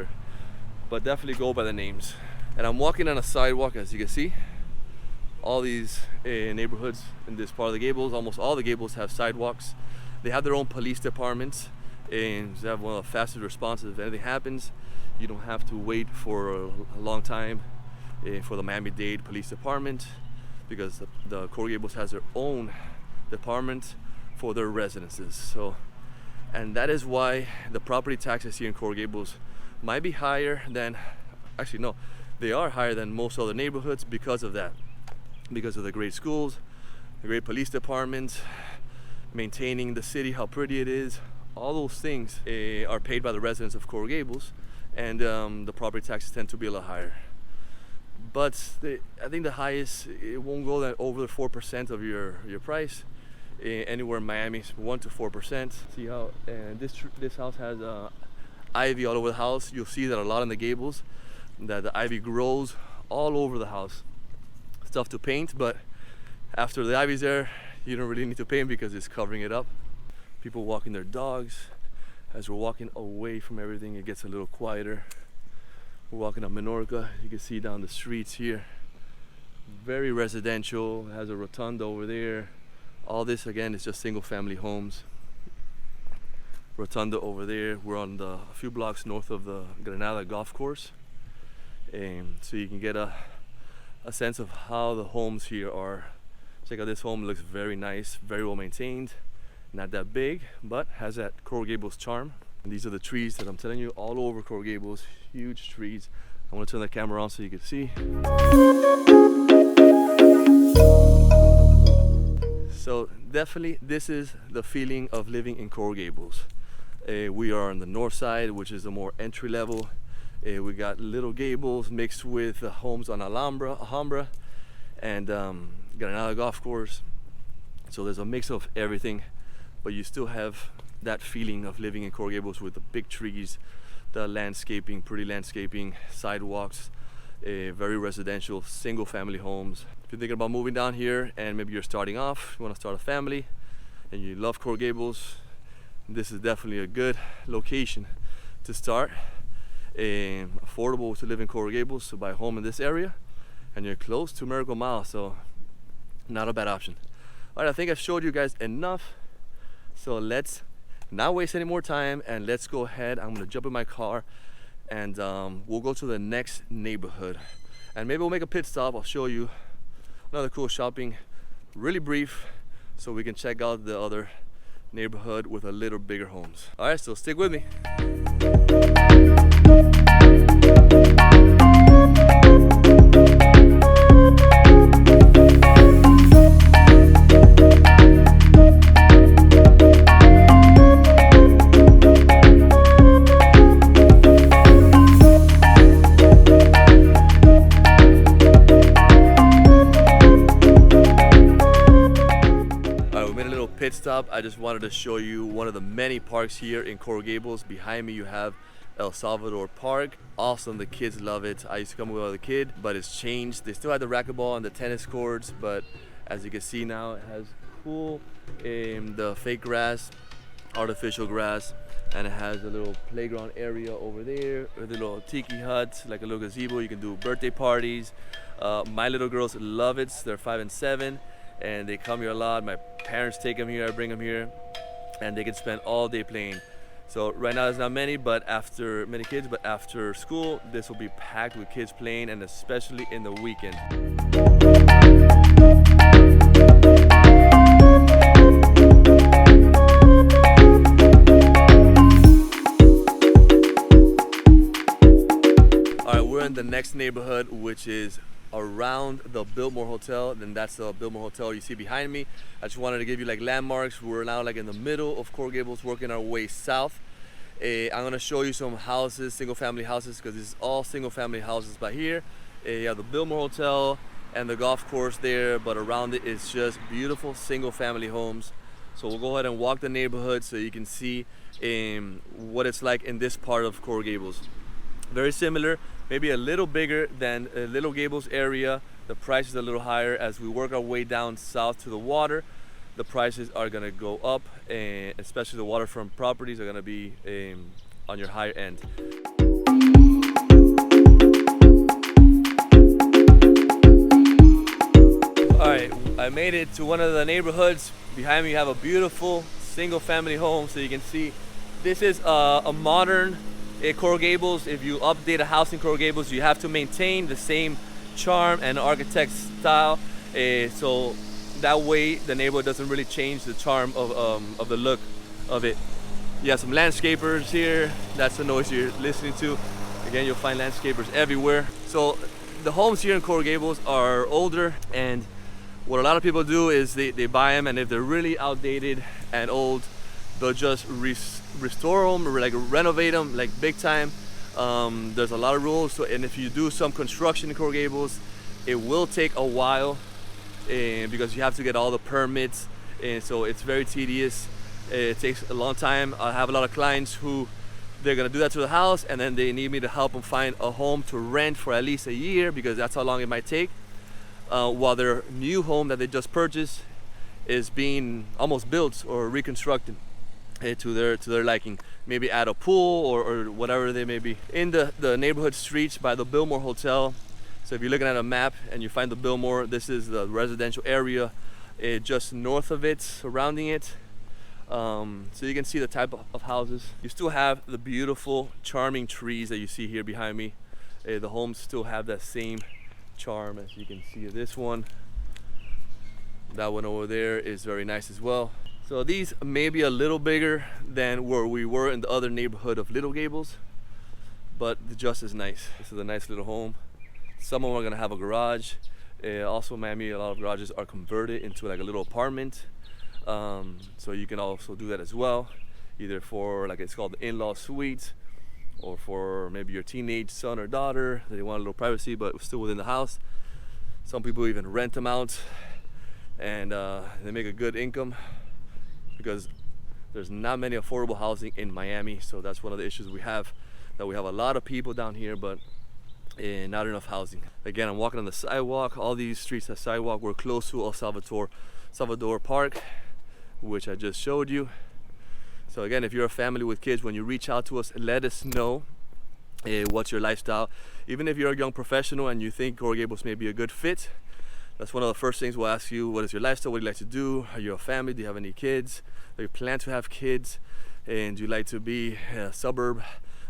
S1: but definitely go by the names. And I'm walking on a sidewalk, as you can see. All these neighborhoods in this part of the Gables, almost all the Gables have sidewalks. They have their own police departments, and they have one of the fastest responses. If anything happens, you don't have to wait for a long time for the Miami-Dade Police Department, because the Coral Gables has their own department for their residences. So, and that is why the property taxes here in Coral Gables might be higher than, actually no, they are higher than most other neighborhoods because of that, because of the great schools, the great police departments, maintaining the city, how pretty it is. All those things are paid by the residents of Coral Gables, and the property taxes tend to be a lot higher. But I think the highest, it won't go that over 4% of your price. Anywhere in Miami, 1 to 4%. See how this house has ivy all over the house. You'll see that a lot in the Gables, that the ivy grows all over the house. It's tough to paint, but after the ivy's there, you don't really need to paint because it's covering it up. People walking their dogs. As we're walking away from everything, it gets a little quieter. We're walking on Menorca. You can see down the streets here. Very residential. It has a rotunda over there. All this again is just single family homes. Rotunda over there. We're on a few blocks north of the Granada golf course. So you can get a sense of how the homes here are. Check out this home, it looks very nice, very well maintained. Not that big, but has that Coral Gables charm. And these are the trees that I'm telling you, all over Coral Gables, huge trees. I want to turn the camera on so you can see. So definitely this is the feeling of living in Coral Gables. We are on the north side, which is the more entry level. We got little gables mixed with homes on Alhambra and Granada golf course. So there's a mix of everything, but you still have that feeling of living in Coral Gables with the big trees, the landscaping, pretty landscaping, sidewalks, very residential, single family homes. If you're thinking about moving down here and maybe you're starting off, you want to start a family and you love Coral Gables, this is definitely a good location to start. Affordable to live in Coral Gables, to buy a home in this area, and you're close to Miracle Mile, so not a bad option. All right, I think I've showed you guys enough, so let's not waste any more time, and let's go ahead. I'm gonna jump in my car and we'll go to the next neighborhood, and maybe we'll make a pit stop. I'll show you another cool shopping, really brief, so we can check out the other neighborhood with a little bigger homes. All right, so stick with me. Pit stop. I just wanted to show you one of the many parks here in Coral Gables. Behind me you have El Salvador Park. Awesome, the kids love it. I used to come with as a kid, but it's changed. They still have the racquetball and the tennis courts, but as you can see now, it has cool the fake grass, artificial grass, and it has a little playground area over there with a little tiki hut, like a little gazebo. You can do birthday parties. My little girls love it. They're 5 and 7. And they come here a lot. My parents take them here, I bring them here, and they can spend all day playing. So right now there's not many kids, but after school, this will be packed with kids playing, and especially in the weekend. All right, we're in the next neighborhood, which is around the Biltmore Hotel. Then that's the Biltmore Hotel you see behind me. I just wanted to give you like landmarks. We're now like in the middle of Coral Gables, working our way south. I'm gonna show you some houses, single family houses, because this is all single family houses by here. You have the Biltmore Hotel and the golf course there, but around it is just beautiful single family homes. So we'll go ahead and walk the neighborhood so you can see what it's like in this part of Coral Gables. Very similar, maybe a little bigger than Little Gables area. The price is a little higher. As we work our way down south to the water, the prices are gonna go up, and especially the waterfront properties are gonna be on your higher end. All right, I made it to one of the neighborhoods. Behind me you have a beautiful single family home. So you can see this is a modern Coral Gables. If you update a house in Coral Gables, you have to maintain the same charm and architect style, so that way the neighborhood doesn't really change the charm of the look of it. You have some landscapers here. That's the noise you're listening to. Again, you'll find landscapers everywhere. So the homes here in Coral Gables are older, and what a lot of people do is they buy them, and if they're really outdated and old, they'll just restore them or like renovate them like big time. There's a lot of rules, so, and if you do some construction in Coral Gables, it will take a while because you have to get all the permits, and so it's very tedious. It takes a long time. I have a lot of clients who they're gonna do that to the house, and then they need me to help them find a home to rent for at least a year, because that's how long it might take, while their new home that they just purchased is being almost built or reconstructed to their liking. Maybe add a pool or whatever they may be. In the neighborhood streets by the Biltmore Hotel, so if you're looking at a map and you find the Biltmore, this is the residential area just north of it, surrounding it. So you can see the type of houses. You still have the beautiful, charming trees that you see here behind me. The homes still have that same charm, as you can see. This one, that one over there is very nice as well. So these may be a little bigger than where we were in the other neighborhood of Little Gables, but just as nice. This is a nice little home. Some of them are gonna have a garage. Also in Miami, a lot of garages are converted into like a little apartment. So you can also do that as well, either for, like, it's called the in-law suite, or for maybe your teenage son or daughter that they want a little privacy but still within the house. Some people even rent them out, and they make a good income, because there's not many affordable housing in Miami. So that's one of the issues we have, that we have a lot of people down here, but not enough housing. Again, I'm walking on the sidewalk. All these streets have sidewalk. We're close to El Salvador Park, which I just showed you. So again, if you're a family with kids, when you reach out to us, let us know what's your lifestyle. Even if you're a young professional and you think Coral Gables may be a good fit, that's one of the first things we'll ask you. What is your lifestyle? What do you like to do? Are you a family? Do you have any kids? Do you plan to have kids? and you like to be a suburb,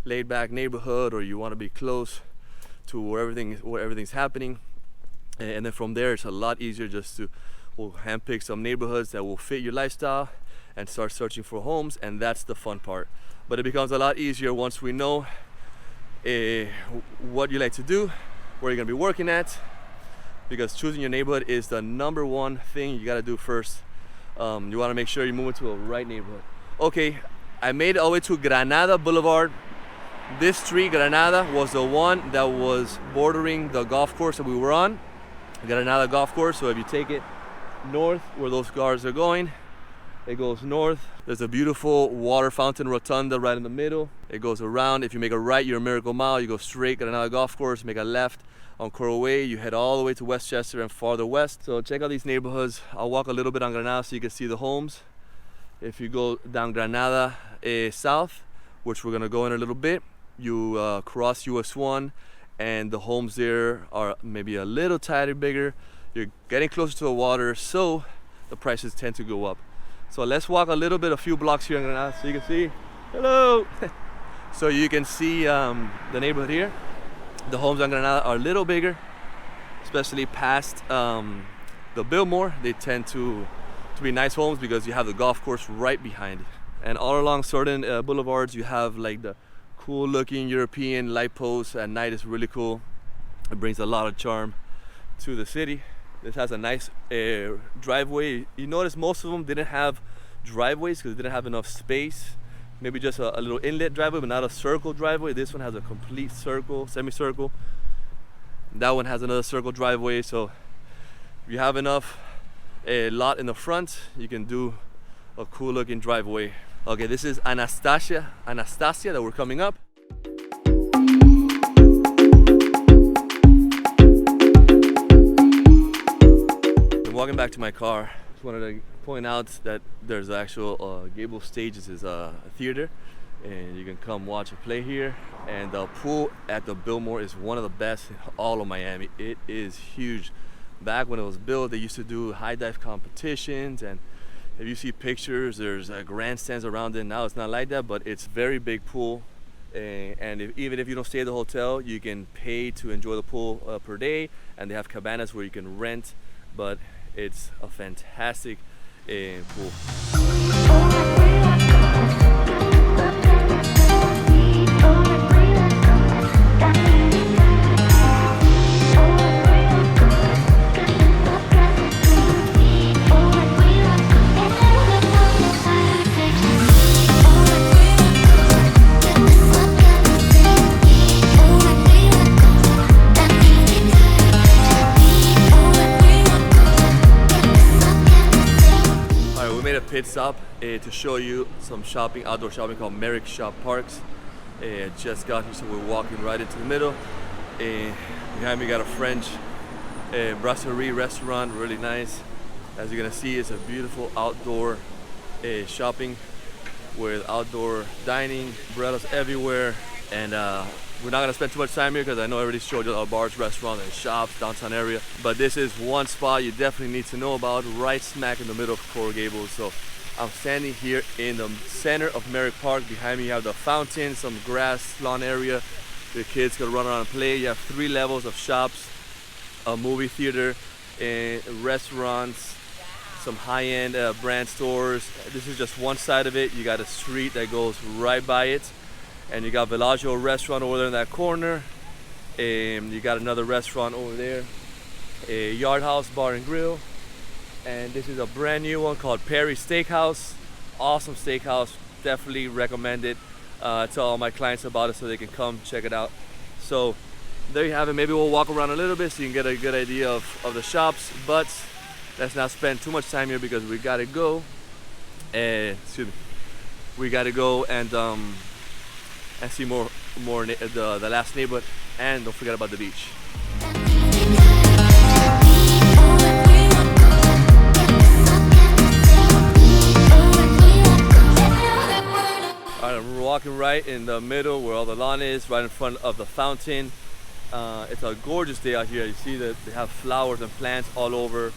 S1: laid back neighborhood, or you want to be close to where everything's happening. And then from there, it's a lot easier just to handpick some neighborhoods that will fit your lifestyle and start searching for homes, and that's the fun part. But it becomes a lot easier once we know what you like to do, where you're gonna be working at, because choosing your neighborhood is the number one thing you gotta do first. You wanna make sure you move into a right neighborhood. Okay, I made it all the way to Granada Boulevard. This street, Granada, was the one that was bordering the golf course that we were on, Granada Golf Course. So if you take it north where those cars are going, it goes north. There's a beautiful water fountain rotunda right in the middle. It goes around. If you make a right, you're a Miracle Mile. You go straight Granada Golf Course, make a left on Coral Way, you head all the way to Westchester and farther west. So check out these neighborhoods. I'll walk a little bit on Granada so you can see the homes. If you go down Granada south, which we're gonna go in a little bit, you cross US 1, and the homes there are maybe a little tiny bigger. You're getting closer to the water, so the prices tend to go up. So let's walk a few blocks here in Granada so you can see. Hello! So you can see the neighborhood here. The homes on Granada are a little bigger, especially past the Biltmore. They tend to be nice homes because you have the golf course right behind it. And all along certain boulevards, you have like the cool looking European light posts. At night is really cool. It brings a lot of charm to the city. This has a nice driveway. You notice most of them didn't have driveways because they didn't have enough space. Maybe just a little inlet driveway, but not a circle driveway. This one has a complete circle, semicircle. That one has another circle driveway. So if you have enough lot in the front, you can do a cool looking driveway. Okay, this is Anastasia that we're coming up. I'm walking back to my car. Just wanted to point out that there's actual Gables Stages is a theater, and you can come watch a play here. And the pool at the Biltmore is one of the best in all of Miami. It is huge. Back when it was built, they used to do high dive competitions, and if you see pictures, there's grandstands around it. Now it's not like that, but it's very big pool. And even if you don't stay at the hotel, you can pay to enjoy the pool per day, and they have cabanas where you can rent, but it's a fantastic pool. Pit stop to show you some shopping, outdoor shopping called Merrick Shop Parks. Just got here, so we're walking right into the middle. Behind me got a French brasserie restaurant, really nice. As you're gonna see, it's a beautiful outdoor shopping with outdoor dining, umbrellas everywhere. And we're not gonna spend too much time here because I know I already showed you our bars, restaurants, and shops, downtown area. But this is one spot you definitely need to know about, right smack in the middle of Coral Gables. So I'm standing here in the center of Merrick Park. Behind me you have the fountain, some grass, lawn area. Your kids can run around and play. You have 3 levels of shops, a movie theater, restaurants, some high-end brand stores. This is just one side of it. You got a street that goes right by it. And you got Villaggio restaurant over there in that corner. You got another restaurant over there, a Yard House Bar and Grill. And this is a brand new one called Perry Steakhouse. Awesome steakhouse, definitely recommend it. Tell all my clients about it so they can come check it out. So there you have it. Maybe we'll walk around a little bit so you can get a good idea of the shops, but let's not spend too much time here because we gotta go. Excuse me. We gotta go and see more the last neighborhood, and don't forget about the beach. Alright, I'm walking right in the middle where all the lawn is, right in front of the fountain. It's a gorgeous day out here. You see that they have flowers and plants all over.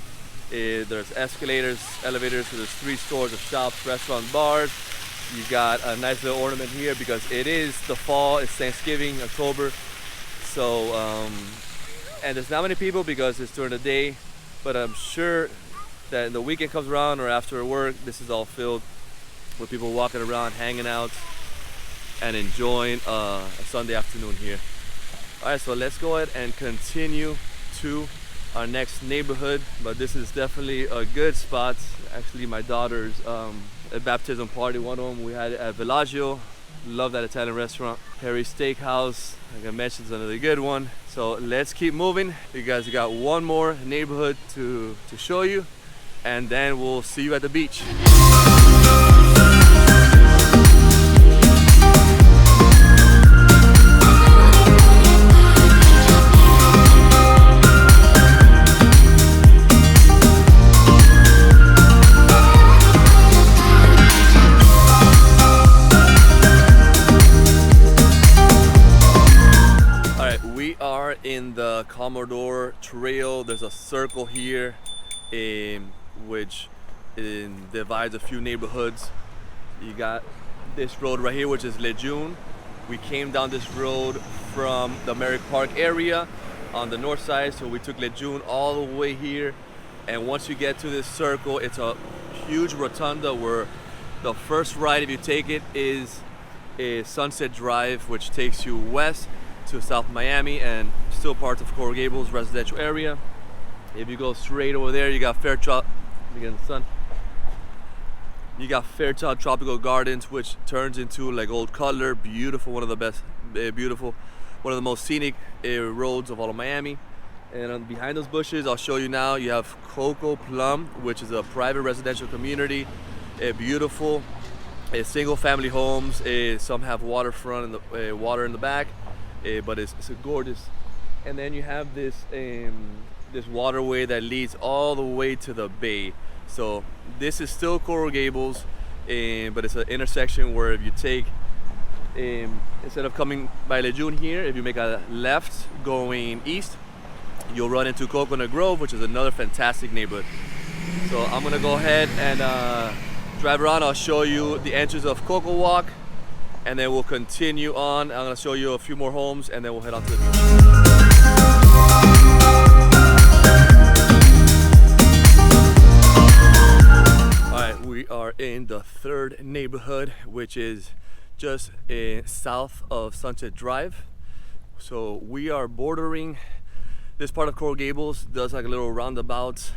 S1: There's escalators, elevators, so there's 3 stores of shops, restaurants, bars. You got a nice little ornament here because it is the fall, it's Thanksgiving, October. So, and there's not many people because it's during the day, but I'm sure that the weekend comes around or after work, this is all filled with people walking around, hanging out, and enjoying a Sunday afternoon here. All right, so let's go ahead and continue to our next neighborhood, but this is definitely a good spot. Actually, my daughter's a baptism party, one of them we had at Villaggio. Love that Italian restaurant. Harry's Steakhouse, like I mentioned, is another good one. So let's keep moving. You guys got one more neighborhood to show you, and then we'll see you at the beach. In the Commodore Trail, there's a circle here which divides a few neighborhoods. You got this road right here, which is Lejeune. We came down this road from the Merrick Park area on the north side, so we took Lejeune all the way here, and once you get to this circle, it's a huge rotunda where the first right, if you take it, is Sunset Drive, which takes you west to South Miami and still parts of Coral Gables residential area. If you go straight over there, you got Fairchild. Again, sun. You got Fairchild Tropical Gardens, which turns into like Old Cutler. Beautiful, one of the best, beautiful, one of the most scenic roads of all of Miami. And behind those bushes, I'll show you now. You have Coco Plum, which is a private residential community. Beautiful, single-family homes. Some have waterfront and water in the back. But it's a gorgeous, and then you have this this waterway that leads all the way to the bay. So this is still Coral Gables, but it's an intersection where if you take instead of coming by Lejeune here, if you make a left going east, you'll run into Coconut Grove, which is another fantastic neighborhood. So I'm gonna go ahead and drive around. I'll show you the entrance of Coco Walk, and then we'll continue on. I'm gonna show you a few more homes, and then we'll head on to the beach. All right, we are in the third neighborhood, which is just south of Sunset Drive. So we are bordering, this part of Coral Gables does like a little roundabout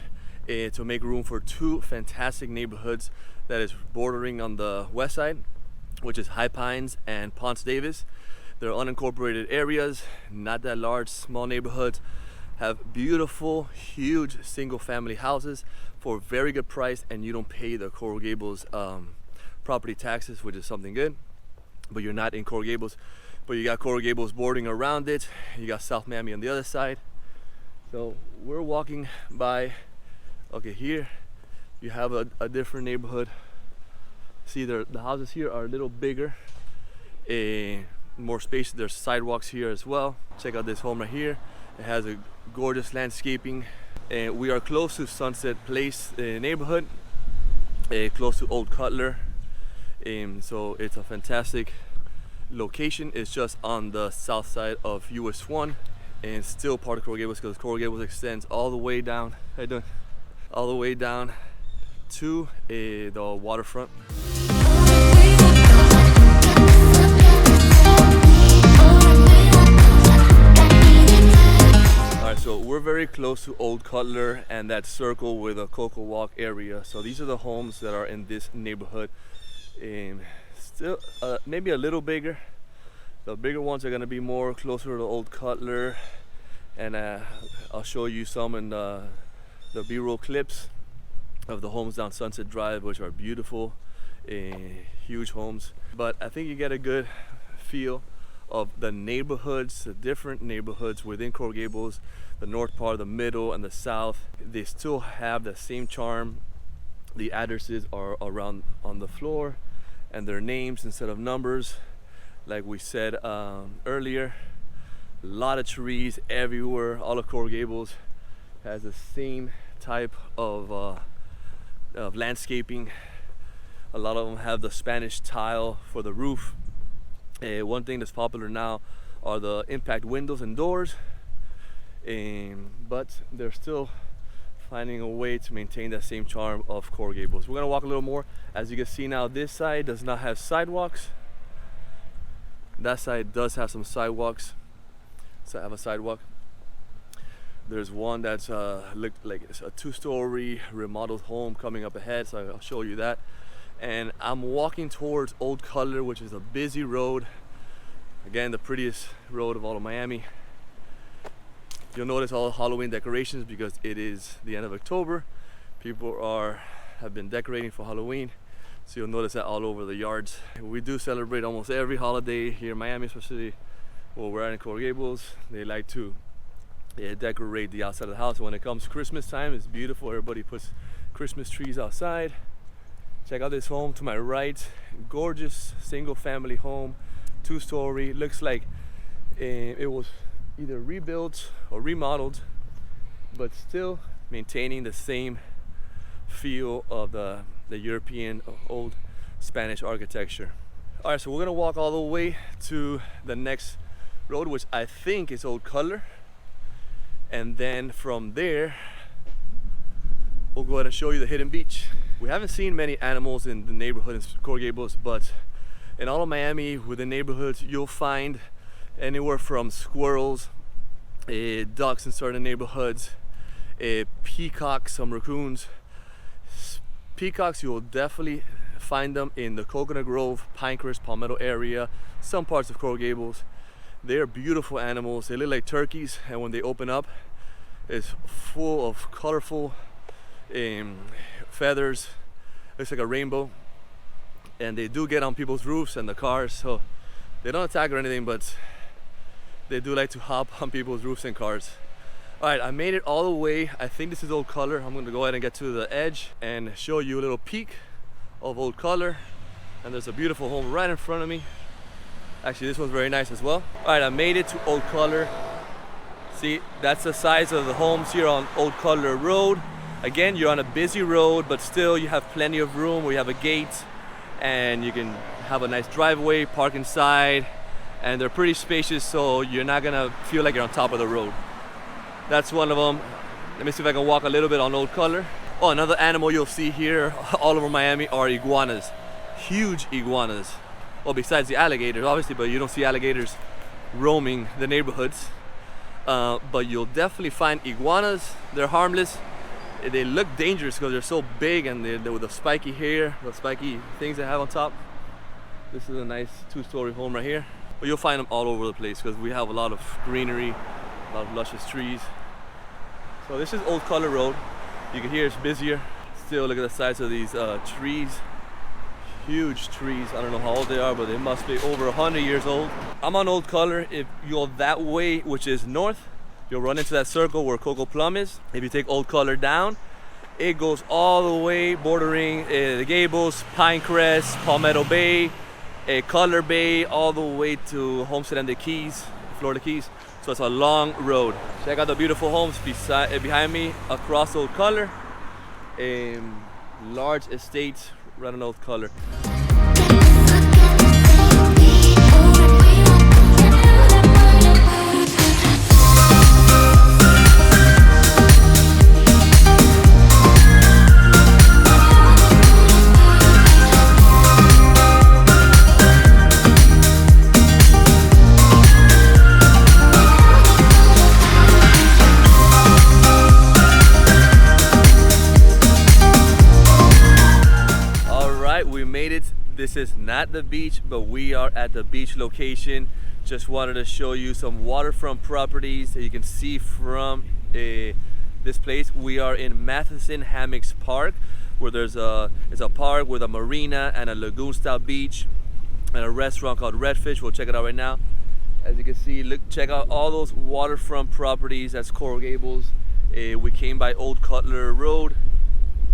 S1: to make room for two fantastic neighborhoods that is bordering on the west side, which is High Pines and Ponce Davis. They're unincorporated areas, not that large, small neighborhoods, have beautiful, huge single-family houses for a very good price, and you don't pay the Coral Gables property taxes, which is something good. But you're not in Coral Gables, but you got Coral Gables bordering around it. You got South Miami on the other side. So we're walking by, okay, here you have a different neighborhood. See, the houses here are a little bigger, more space. There's sidewalks here as well. Check out this home right here. It has a gorgeous landscaping. And we are close to Sunset Place neighborhood, close to Old Cutler. So it's a fantastic location. It's just on the south side of US 1 and still part of Coral Gables, because Coral Gables extends all the way down. How you doing? All the way down to the waterfront. Alright, so we're very close to Old Cutler and that circle with a Coco Walk area. So these are the homes that are in this neighborhood. Still maybe a little bigger. The bigger ones are gonna be more closer to Old Cutler, and I'll show you some in the B-roll clips of the homes down Sunset Drive, which are beautiful, huge homes. But I think you get a good feel of the neighborhoods, the different neighborhoods within Coral Gables, the north part, the middle, and the south. They still have the same charm. The addresses are around on the floor, and their names instead of numbers. Like we said earlier, a lot of trees everywhere. All of Coral Gables has the same type of landscaping. A lot of them have the Spanish tile for the roof. One thing that's popular now are the impact windows and doors, but they're still finding a way to maintain that same charm of Coral Gables. We're gonna walk a little more. As you can see now, this side does not have sidewalks. That side does have some sidewalks. So I have a sidewalk. There's one that's looked like it's a 2-story remodeled home coming up ahead, so I'll show you that. And I'm walking towards Old Cutler, which is a busy road. Again, the prettiest road of all of Miami. You'll notice all Halloween decorations because it is the end of October. People have been decorating for Halloween, so you'll notice that all over the yards. We do celebrate almost every holiday here in Miami, especially where we're at in Coral Gables. They like to decorate the outside of the house. When it comes Christmas time, it's beautiful. Everybody puts Christmas trees outside. Check out this home to my right. Gorgeous single family home, 2-story. Looks like it was either rebuilt or remodeled, but still maintaining the same feel of the European old Spanish architecture. All right, so we're gonna walk all the way to the next road, which I think is Old Cutler, and then from there we'll go ahead and show you the hidden beach. We haven't seen many animals in the neighborhood in Coral Gables, but in all of Miami, within neighborhoods, you'll find anywhere from squirrels, ducks in certain neighborhoods, peacocks, some raccoons. Peacocks, you will definitely find them in the Coconut Grove, Pinecrest, Palmetto area, some parts of Coral Gables. They're beautiful animals. They look like turkeys, and when they open up, it's full of colorful feathers. Looks like a rainbow. And they do get on people's roofs and the cars, so they don't attack or anything, but they do like to hop on people's roofs and cars. All right, I made it all the way. I think this is Old Cutler. I'm gonna go ahead and get to the edge and show you a little peek of Old Cutler. And there's a beautiful home right in front of me. Actually, this one's very nice as well. All right, I made it to Old Cutler. See, that's the size of the homes here on Old Cutler Road. Again, you're on a busy road, but still you have plenty of room where you have a gate and you can have a nice driveway, park inside, and they're pretty spacious, so you're not gonna feel like you're on top of the road. That's one of them. Let me see if I can walk a little bit on Old Cutler. Oh, another animal you'll see here all over Miami are iguanas. Huge iguanas. Well, besides the alligators, obviously, but you don't see alligators roaming the neighborhoods. But you'll definitely find iguanas. They're harmless. They look dangerous because they're so big and they're with the spiky hair, the spiky things they have on top. This is a nice 2-story home right here. But you'll find them all over the place because we have a lot of greenery, a lot of luscious trees. So this is Old Cutler Road. You can hear it's busier. Still, look at the size of these trees. Huge trees. I don't know how old they are, but they must be over 100 years old. I'm on Old Cutler. If you're that way, which is north, you'll run into that circle where Coco Plum is. If you take Old Cutler down, it goes all the way bordering the Gables, Pinecrest, Palmetto Bay, Cutler Bay, all the way to Homestead and the Keys, Florida Keys. So it's a long road. Check out the beautiful homes behind me across Old Cutler. Large estates right on Old Cutler. This is not the beach, but we are at the beach location. Just wanted to show you some waterfront properties that you can see from this place. We are in Matheson Hammocks Park, where it's a park with a marina and a lagoon style beach and a restaurant called Redfish. We'll check it out right now. As you can see, look, check out all those waterfront properties. That's Coral Gables. We came by Old Cutler Road.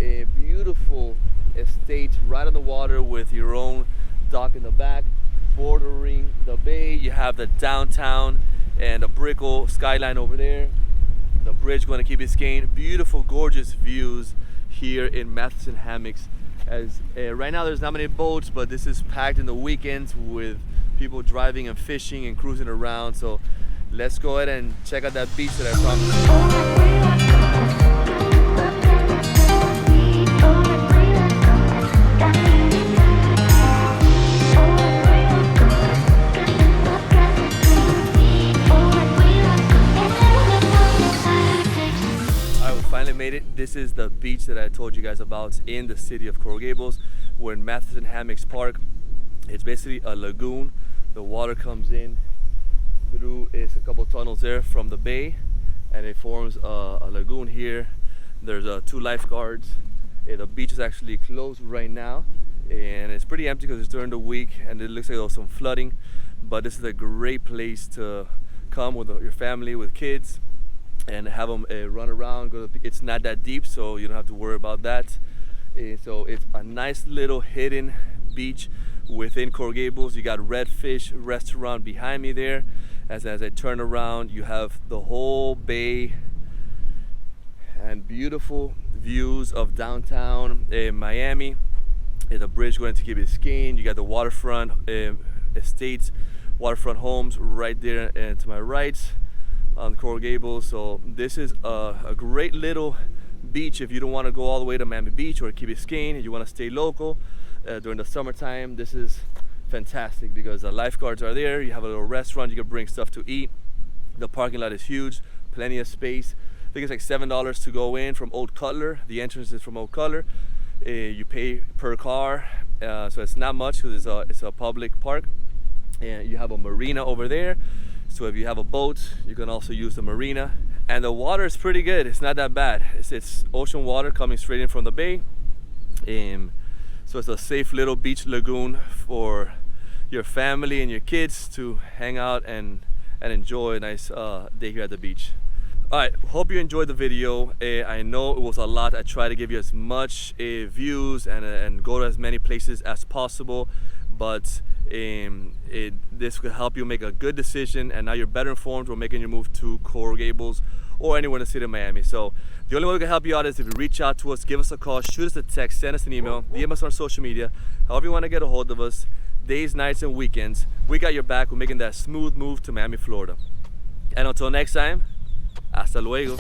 S1: A beautiful estate right on the water with your own dock in the back, bordering the bay. You have the downtown and the Brickell skyline over there. The bridge going to keep Biscayne. Beautiful, gorgeous views here in Matheson Hammocks. As right now there's not many boats, but this is packed in the weekends with people driving and fishing and cruising around. So let's go ahead and check out that beach that I promised. Made it. This is the beach that I told you guys about in the city of Coral Gables. We're in Matheson Hammocks Park. It's basically a lagoon. The water comes in through a couple tunnels there from the bay, and it forms a lagoon here. There's 2 lifeguards. The beach is actually closed right now, and it's pretty empty because it's during the week, and it looks like there was some flooding. But this is a great place to come with your family, with kids, and have them run around. It's not that deep, so you don't have to worry about that. So it's a nice little hidden beach within Coral Gables. You got Redfish restaurant behind me there. As I turn around, you have the whole bay and beautiful views of downtown Miami. The bridge going to Key Biscayne. You got the waterfront estates, waterfront homes right there to my right on Coral Gables. So this is a great little beach if you don't want to go all the way to Miami Beach or Key Biscayne and you want to stay local during the summertime. This is fantastic because the lifeguards are there. You have a little restaurant, you can bring stuff to eat. The parking lot is huge, plenty of space. I think it's like $7 to go in from Old Cutler. The entrance is from Old Cutler. You pay per car, so it's not much because it's a public park. And you have a marina over there. So if you have a boat, you can also use the marina. And the water is pretty good. It's not that bad. It's ocean water coming straight in from the bay. So it's a safe little beach lagoon for your family and your kids to hang out and enjoy a nice day here at the beach. All right, hope you enjoyed the video. I know it was a lot. I tried to give you as much views and go to as many places as possible, but this could help you make a good decision, and now you're better informed when making your move to Coral Gables or anywhere in the city of Miami. So the only way we can help you out is if you reach out to us, give us a call, shoot us a text, send us an email, DM us on social media, however you want to get a hold of us, days, nights, and weekends. We got your back. We're making that smooth move to Miami, Florida. And until next time, hasta luego.